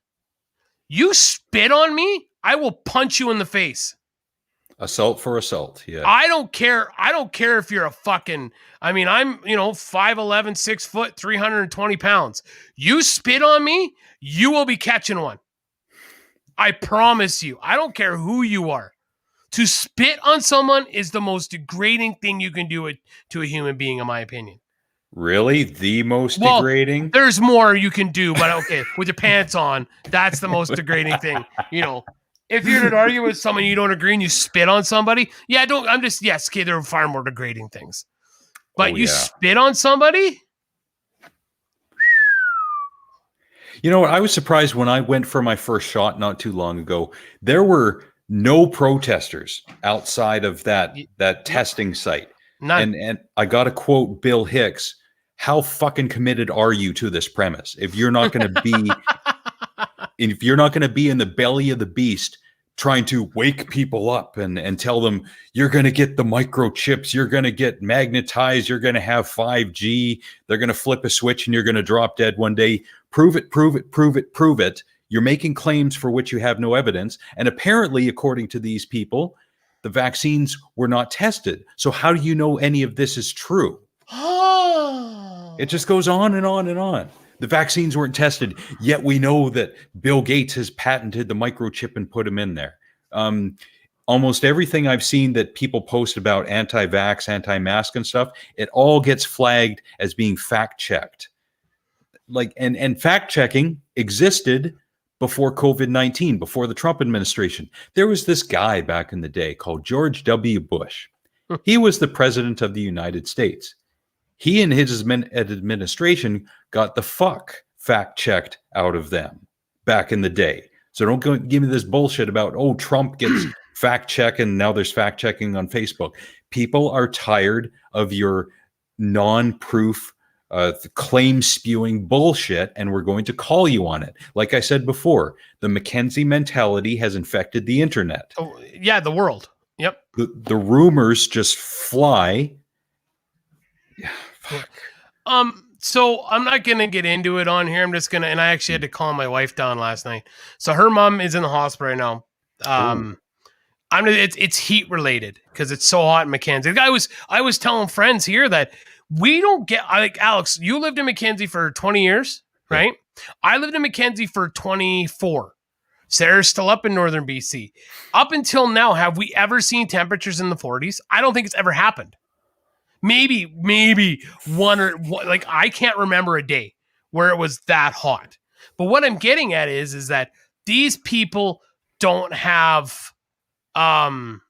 you spit on me, I will punch you in the face. Assault for assault. Yeah. I don't care. I don't care if you're a fucking, I mean, I'm, 5'11", 6 foot, 320 pounds. You spit on me, you will be catching one. I promise you. I don't care who you are. To spit on someone is the most degrading thing you can do to a human being, in my opinion. Really? The most Well, degrading? there's more you can do, but okay, with your pants on, that's the most degrading thing. If you're in an argument with someone you don't agree and you spit on somebody, yes, okay, there are far more degrading things. But you spit on somebody? You know what? I was surprised when I went for my first shot not too long ago. There were no protesters outside of that testing site. None. And I got to quote Bill Hicks. How fucking committed are you to this premise? If you're not going to be, if you're not going to be in the belly of the beast, trying to wake people up and tell them you're going to get the microchips, you're going to get magnetized, you're going to have 5G, they're going to flip a switch and you're going to drop dead one day. Prove it, prove it, prove it, prove it. You're making claims for which you have no evidence. And apparently, according to these people, the vaccines were not tested. So how do you know any of this is true? It just goes on and on and on. The vaccines weren't tested, yet we know that Bill Gates has patented the microchip and put them in there. Almost everything I've seen that people post about anti-vax, anti-mask and stuff, it all gets flagged as being fact-checked. And fact-checking existed before COVID-19, before the Trump administration. There was this guy back in the day called George W. Bush. He was the president of the United States. He and his administration got the fact checked out of them back in the day. So don't go give me this bullshit about, Trump gets fact check and now there's fact checking on Facebook. People are tired of your non-proof claim spewing bullshit, and we're going to call you on it. Like I said before, the McKenzie mentality has infected the internet. Oh, yeah, the world. Yep. The rumors just fly. Yeah, fuck. So I'm not gonna get into it on here. I'm just gonna, and I actually had to calm my wife down last night. So her mom is in the hospital right now. It's heat related because it's so hot in Mackenzie. I was telling friends here that we don't get, like, Alex, you lived in Mackenzie for 20 years, right? Yeah. I lived in Mackenzie for 24. Sarah's still up in northern BC. Up until now, have we ever seen temperatures in the 40s? I don't think it's ever happened. Maybe one or like, I can't remember a day where it was that hot. But what I'm getting at is that these people don't have air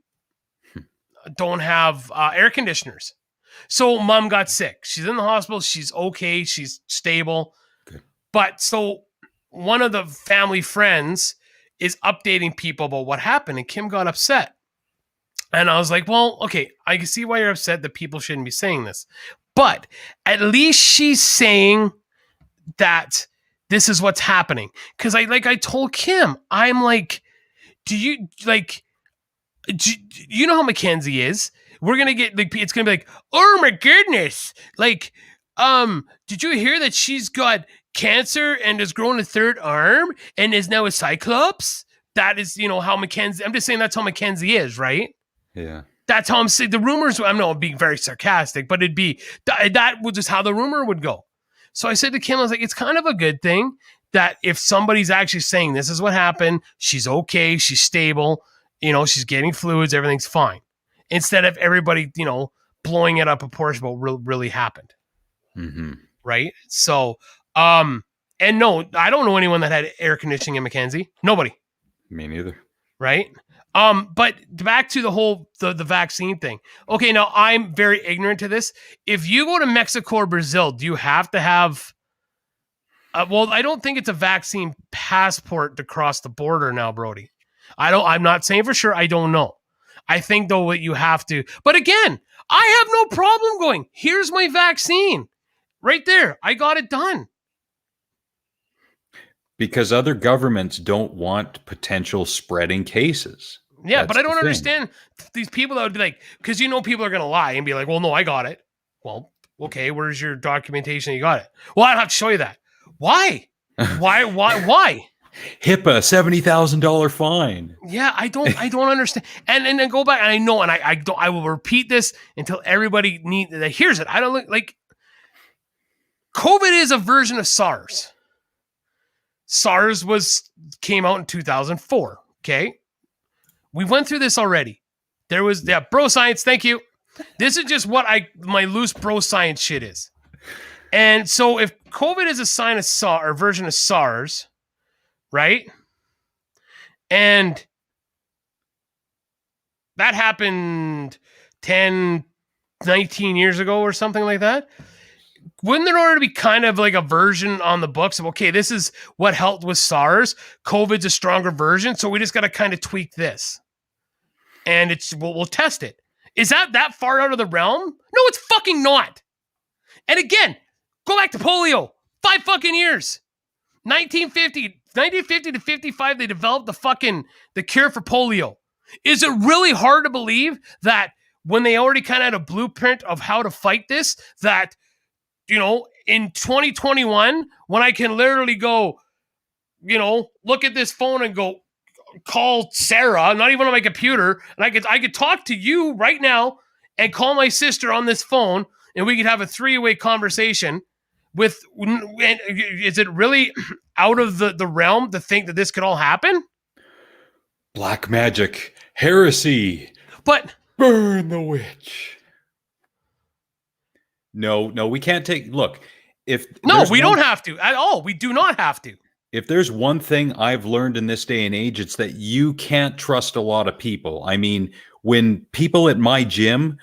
conditioners. So mom got sick. She's in the hospital. She's okay. She's stable. Okay. But so one of the family friends is updating people about what happened, and Kim got upset. And I was like, well, okay, I can see why you're upset that people shouldn't be saying this. But at least she's saying that this is what's happening. Because I told Kim, I'm like, you know how Mackenzie is? We're going to get, like, it's going to be like, oh my goodness. Like, did you hear that she's got cancer and has grown a third arm and is now a cyclops? That is, how Mackenzie, I'm just saying that's how Mackenzie is, right? Yeah. That's how I'm saying the rumors. I'm not being very sarcastic, but it'd be that was just how the rumor would go. So I said to Kim, I was like, it's kind of a good thing that if somebody's actually saying this is what happened, she's okay, she's stable, she's getting fluids, everything's fine. Instead of everybody, blowing it up a portion of what really happened. Mm-hmm. Right. So, and no, I don't know anyone that had air conditioning in Mackenzie. Nobody. Me neither. Right. But back to the whole, the vaccine thing. Okay. Now I'm very ignorant to this. If you go to Mexico or Brazil, do you have to have, well, I don't think it's a vaccine passport to cross the border now, Brody. I'm not saying for sure. I don't know. I think though that you have to, but again, I have no problem going, here's my vaccine right there. I got it done. Because other governments don't want potential spreading cases. Yeah, That's but I the don't thing. understand these people that would be like, because people are going to lie and be like, well, no, I got it. Well, okay, where's your documentation you got it? Well, I don't have to show you that. Why? Why? HIPAA, $70,000 fine. Yeah, I don't understand. And then go back, and I know, and I will repeat this until everybody that hears it. I don't like COVID is a version of SARS. SARS came out in 2004. Okay. We went through this already. There was bro science. Thank you. This is just what my loose bro science shit is. And so if COVID is a sign of SARS or version of SARS, right? And that happened 10, 19 years ago or something like that. Wouldn't there already be kind of like a version on the books of, okay, this is what helped with SARS. COVID's a stronger version. So we just got to kind of tweak this. And we'll test it. Is that far out of the realm? No, it's fucking not. And again, go back to polio. 5 fucking years. 1950 to 55, they developed the cure for polio. Is it really hard to believe that when they already kind of had a blueprint of how to fight this, that, in 2021, when I can literally go, look at this phone and go, call Sarah, not even on my computer, and I could talk to you right now and call my sister on this phone, and we could have a 3-way conversation with. Is it really out of the realm to think that this could all happen? Black magic, heresy, but burn the witch. No, we can't take. Look, we don't have to at all. We do not have to. If there's one thing I've learned in this day and age, it's that you can't trust a lot of people. I mean, when people at my gym,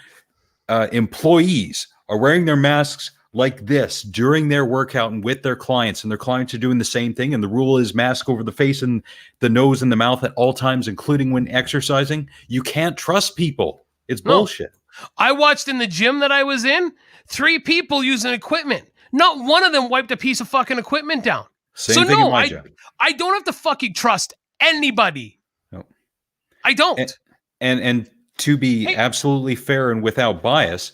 employees are wearing their masks like this during their workout and with their clients, and their clients are doing the same thing, and the rule is mask over the face and the nose and the mouth at all times, including when exercising, you can't trust people. It's bullshit. I watched in the gym that I was in, 3 people using equipment. Not one of them wiped a piece of fucking equipment down. Same thing in my job. I don't have to fucking trust anybody. No. I don't. And to be absolutely fair and without bias,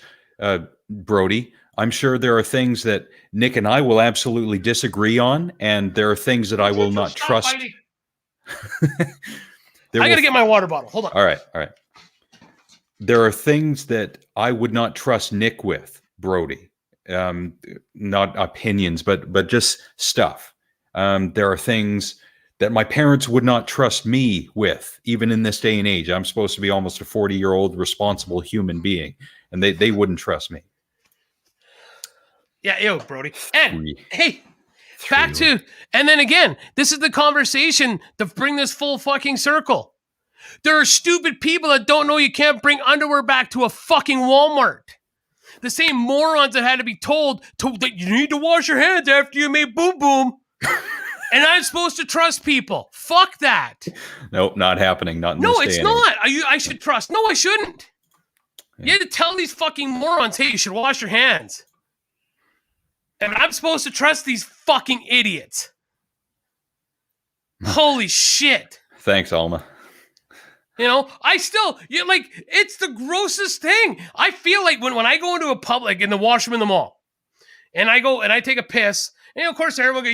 Brody, I'm sure there are things that Nick and I will absolutely disagree on, and there are things that I will not trust. I got to get my water bottle. Hold on. All right. There are things that I would not trust Nick with, Brody. Not opinions, but just stuff. There are things that my parents would not trust me with, even in this day and age. I'm supposed to be almost a 40-year-old responsible human being, and they wouldn't trust me. Yeah, Brody. And back to, and then again, this is the conversation to bring this full fucking circle. There are stupid people that don't know you can't bring underwear back to a fucking Walmart. The same morons that had to be told that you need to wash your hands after you made boom boom. And I'm supposed to trust people. Fuck that. Nope, not happening. Not in this day it's and not. age. I should trust. No, I shouldn't. Yeah. You had to tell these fucking morons, hey, you should wash your hands. And I'm supposed to trust these fucking idiots. Holy shit. Thanks, Alma. It's the grossest thing. I feel like when I go into a public, in the washroom in the mall, and I go and I take a piss, and of course everyone,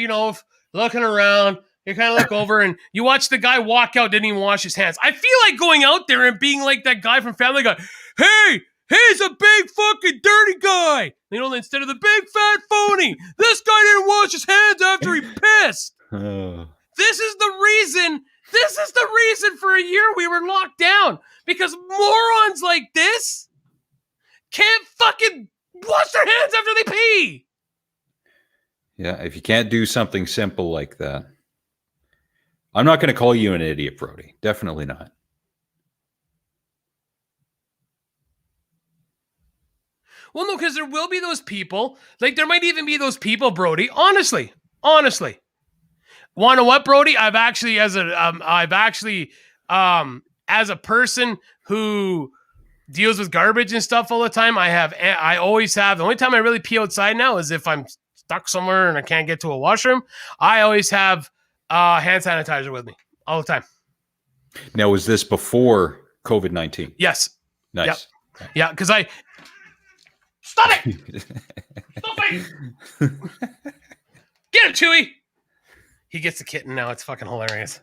looking around, you kind of look over and you watch the guy walk out, didn't even wash his hands. I feel like going out there and being like that guy from Family Guy. Hey, he's a big fucking dirty guy. Instead of the big fat phony, this guy didn't wash his hands after he pissed. This is the reason for a year we were locked down, because morons like this can't fucking wash their hands after they pee. Yeah, if you can't do something simple like that, I'm not going to call you an idiot, Brody. Definitely not. Well, no, because there will be those people. Like, there might even be those people, Brody. Honestly. Want to know what, Brody? I've actually, as a person who deals with garbage and stuff all the time, I always have. The only time I really pee outside now is if I'm stuck somewhere and I can't get to a washroom. I always have hand sanitizer with me all the time. Now, was this before COVID-19? Yes. Nice. Yep. Yeah, because I... Stop it! Stop it! Get him, Chewy! He gets the kitten now. It's fucking hilarious.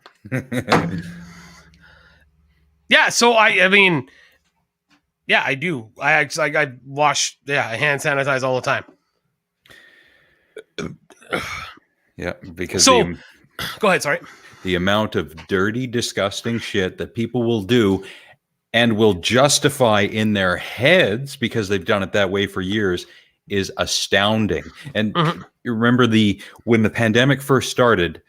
Yeah, so I mean... Yeah, I do. I wash, I hand sanitize all the time. Yeah, because So, go ahead, sorry. the amount of dirty, disgusting shit that people will do and will justify in their heads because they've done it that way for years is astounding. And you remember when the pandemic first started,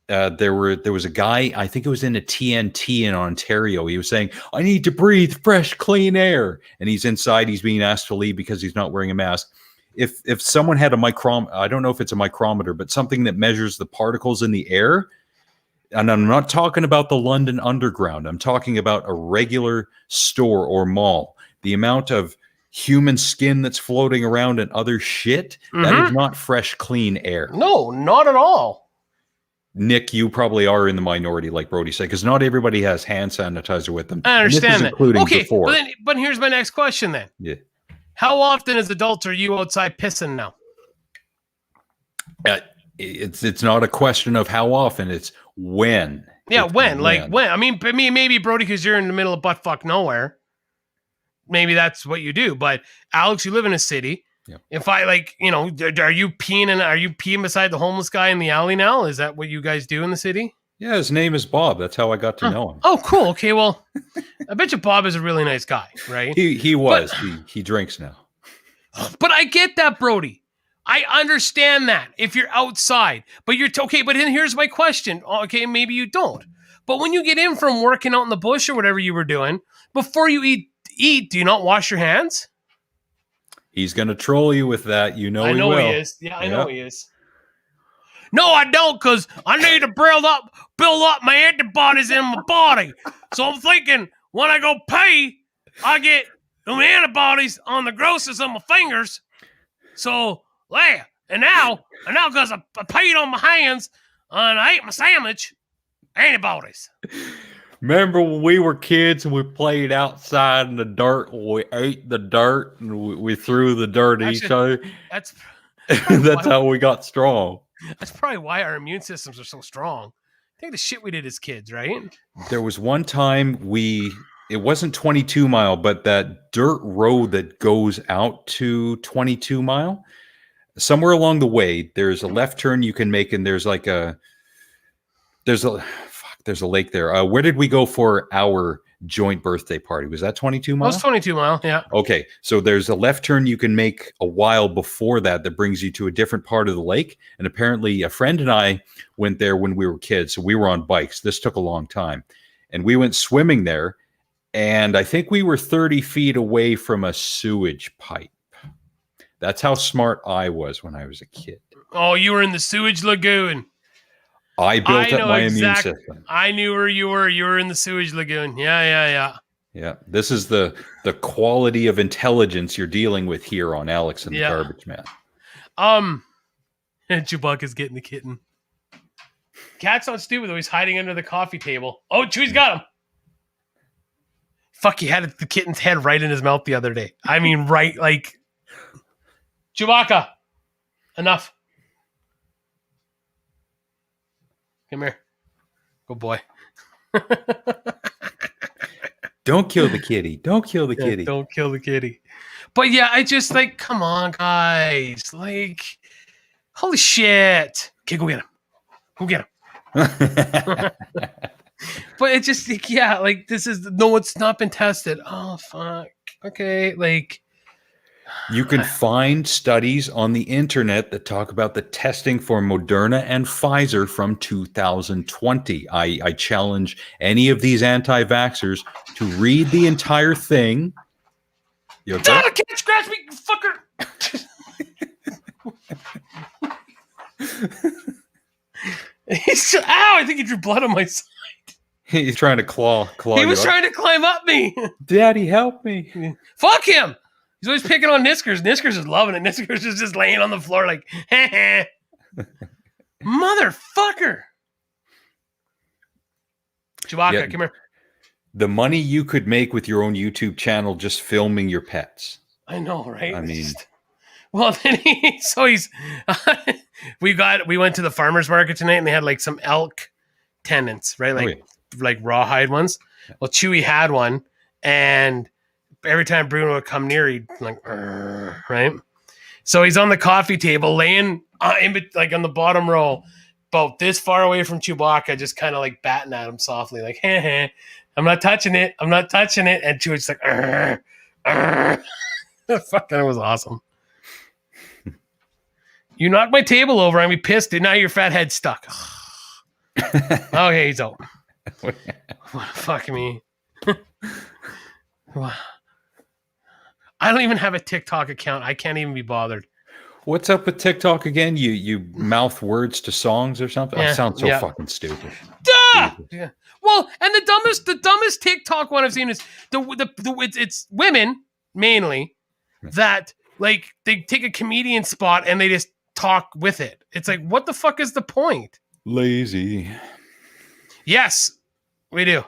there was a guy, I think it was in a TNT in Ontario. He was saying, I need to breathe fresh, clean air. And he's inside, he's being asked to leave because he's not wearing a mask. If someone had I don't know if it's a micrometer, but something that measures the particles in the air, and I'm not talking about the London Underground, I'm talking about a regular store or mall, the amount of human skin that's floating around and other shit, that is not fresh, clean air. No, not at all. Nick, you probably are in the minority, like Brody said, because not everybody has hand sanitizer with them. I understand that. Including okay, before. but here's my next question then. Yeah. How often as adults are you outside pissing now? It's not a question of how often, it's when. Yeah, when? Like when? I mean, maybe Brody, because you're in the middle of butt fuck nowhere. Maybe that's what you do. But Alex, you live in a city. Yep. If I are you peeing beside the homeless guy in the alley now? Is that what you guys do in the city? Yeah, his name is Bob. That's how I got to know him. Oh, cool. Okay, well, I bet you Bob is a really nice guy, right? He was. He drinks now. But I get that, Brody. I understand that if you're outside, but you're okay. But then here's my question. Okay, maybe you don't. But when you get in from working out in the bush or whatever you were doing, before you eat, do you not wash your hands? He's going to troll you with that. I know he is. Yeah, I know he is. No, I don't, because I need to build up my antibodies in my body. So I'm thinking when I go pee, I get the antibodies on the grosses of my fingers. So, yeah. And now because I peed on my hands and I ate my sandwich, antibodies. Remember when we were kids and we played outside in the dirt? We ate the dirt and we threw the dirt at each other. That's how we got strong. That's probably why our immune systems are so strong. Think of the shit we did as kids, right? There was one time it wasn't 22 Mile, but that dirt road that goes out to 22 Mile, somewhere along the way, there's a left turn you can make, and there's a lake there. Where did we go for our joint birthday party? Was that 22 Mile? It was 22 Mile, yeah. Okay, so there's a left turn you can make a while before that brings you to a different part of the lake. And apparently a friend and I went there when we were kids. So we were on bikes. This took a long time. And we went swimming there. And I think we were 30 feet away from a sewage pipe. That's how smart I was when I was a kid. Oh, you were in the sewage lagoon. I built up my immune system. I knew where you were. You were in the sewage lagoon. Yeah. Yeah. This is the quality of intelligence you're dealing with here on Alex and the Garbage Man. And Chewbacca's getting the kitten. Cat's not stupid though. He's hiding under the coffee table. Oh, Chewie's got him. Fuck, he had the kitten's head right in his mouth the other day. I mean, right, like... Chewbacca, enough. Come here. Good boy. Don't kill the kitty. Don't kill the kitty. Don't kill the kitty. But yeah, I just like, come on, guys. Like, holy shit. Okay, go get him. Go get him. But it just, like, yeah, like, this is, no, it's not been tested. Oh, fuck. Okay, like. You can find studies on the internet that talk about the testing for Moderna and Pfizer from 2020. I challenge any of these anti-vaxxers to read the entire thing. You okay? I can't scratch me, fucker! Ow, I think he drew blood on my side. He's trying to claw He was trying to climb up me. Daddy, help me. Fuck him. He's always picking on Niskers. Niskers is loving it. Niskers is just laying on the floor like, motherfucker. Chewbacca, Yeah. come here. The money you could make with your own YouTube channel just filming your pets. I know, right? I mean, well, then we went to the farmer's market tonight and they had like some elk tendons, right? Like like rawhide ones. Well, Chewy had one, and every time Bruno would come near, he'd like, right? So he's on the coffee table, laying like on the bottom row, about this far away from Chewbacca, just kind of like batting at him softly, like, hey, I'm not touching it. I'm not touching it. And Chewie's like, fucking, it was awesome. You knocked my table over. I'm be pissed. And now your fat head's stuck. Okay, he's out. Fuck me. I don't even have a TikTok account. I can't even be bothered. What's up with TikTok again? You mouth words to songs or something? Yeah, That sounds so fucking stupid. Duh! Yeah. Well, and the dumbest TikTok one I've seen is it's women mainly that like they take a comedian spot and they just talk with it. It's like, what the fuck is the point? Lazy. Yes, we do.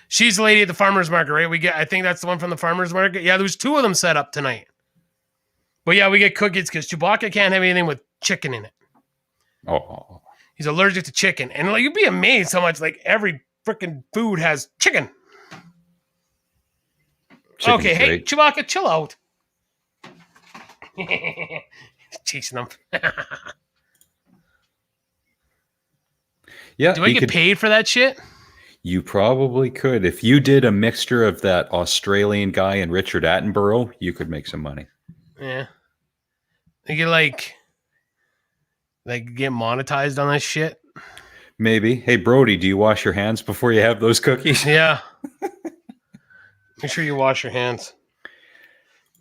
She's the lady at the farmer's market, right? I think that's the one from the farmer's market. Yeah, there's 2 of them set up tonight. But yeah, we get cookies because Chewbacca can't have anything with chicken in it. Oh. He's allergic to chicken. And like, you'd be amazed how much like every freaking food has chicken. Chicken's okay, hey, great. Chewbacca, chill out. Chasing them. Yeah. Do I get paid for that shit? You probably could. If you did a mixture of that Australian guy and Richard Attenborough, you could make some money. Yeah. You get like get monetized on this shit. Maybe. Hey, Brody, do you wash your hands before you have those cookies? Yeah. Make sure you wash your hands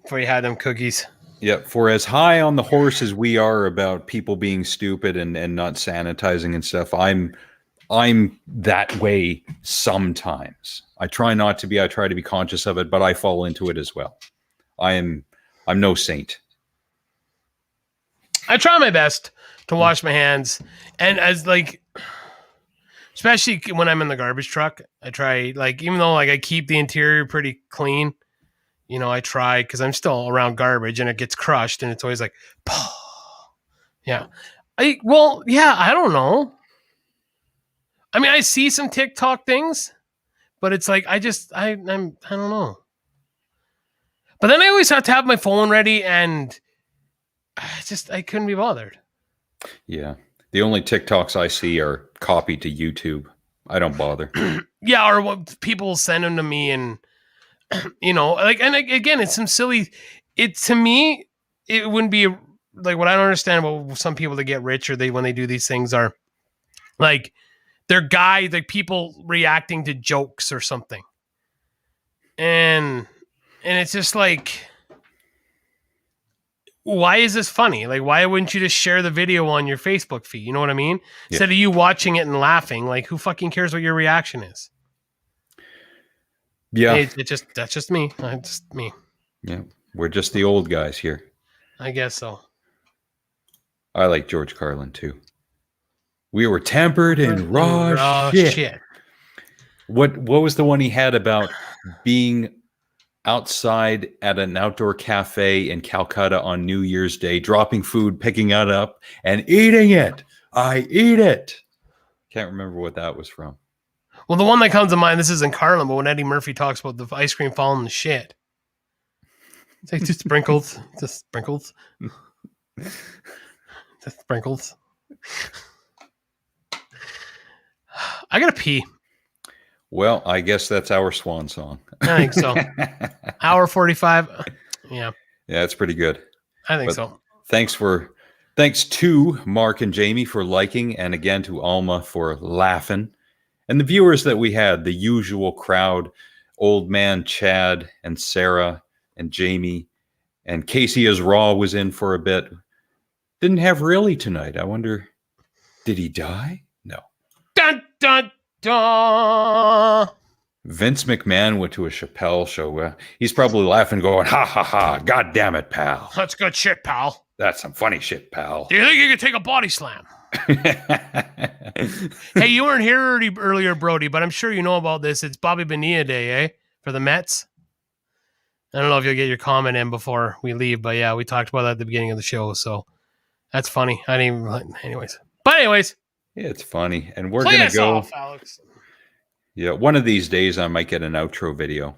before you have them cookies. Yeah. For as high on the horse as we are about people being stupid and not sanitizing and stuff, I'm that way sometimes. I try not to be. I try to be conscious of it, but I fall into it as well. I'm no saint. I try my best to wash my hands, and as like, especially when I'm in the garbage truck, I try, like, even though like I keep the interior pretty clean, you know, I try, because I'm still around garbage and it gets crushed and it's always like, yeah. I don't know. I mean, I see some TikTok things, but it's like, I don't know. But then I always have to have my phone ready, and I couldn't be bothered. Yeah. The only TikToks I see are copied to YouTube. I don't bother. Yeah, or what people send them to me, and you know, like, and again, it's some silly. To me, it wouldn't be like, what I don't understand about some people that get rich, or when they do these things, are like they're guys, like people reacting to jokes or something, and it's just like, why is this funny? Like, why wouldn't you just share the video on your Facebook feed? You know what I mean? Yeah. Instead of you watching it and laughing, like, who fucking cares what your reaction is? Yeah. That's just me. Just me. Yeah. We're just the old guys here. I guess so. I like George Carlin too. We were tempered in raw shit. What was the one he had about being outside at an outdoor cafe in Calcutta on New Year's Day, dropping food, picking it up, and eating it? I eat it. Can't remember what that was from. Well, the one that comes to mind, this isn't Carlin, but when Eddie Murphy talks about the ice cream falling in the shit. It's like, just sprinkles. Just sprinkles. Just sprinkles. I gotta pee. Well, I guess that's our swan song. I think so. Hour 45. Yeah. Yeah, it's pretty good. I think so. Thanks to Mark and Jamie for liking, and again to Alma for laughing. And the viewers that we had, the usual crowd, old man Chad and Sarah and Jamie, and Casey as Raw was in for a bit. Didn't have Really tonight. I wonder, did he die? No. Dun, dun, dun. Vince McMahon went to a Chappelle show. He's probably laughing, going, "Ha ha ha! God damn it, pal! That's good shit, pal. That's some funny shit, pal." Do you think you could take a body slam? Hey, you weren't here earlier, Brody, but I'm sure you know about this. It's Bobby Bonilla Day, eh? For the Mets. I don't know if you'll get your comment in before we leave, but yeah, we talked about that at the beginning of the show, so that's funny. I didn't even... Anyways. Yeah, it's funny. And we're play going us to go... off, Alex. Yeah, one of these days I might get an outro video.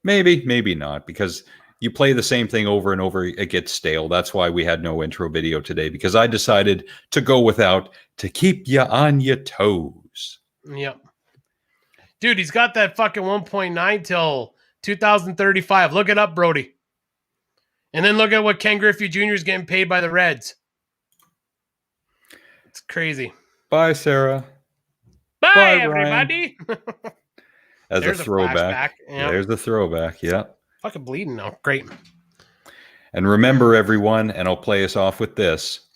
Maybe, maybe not, because you play the same thing over and over, it gets stale. That's why we had no intro video today, because I decided to go without to keep you on your toes. Yep. Dude, he's got that fucking 1.9 till 2035. Look it up, Brody. And then look at what Ken Griffey Jr. is getting paid by the Reds. It's crazy. Bye, Sarah. Bye everybody. As There's a throwback. Yeah. There's the throwback. Yeah. Fucking bleeding now. Great. And remember, everyone, and I'll play us off with this.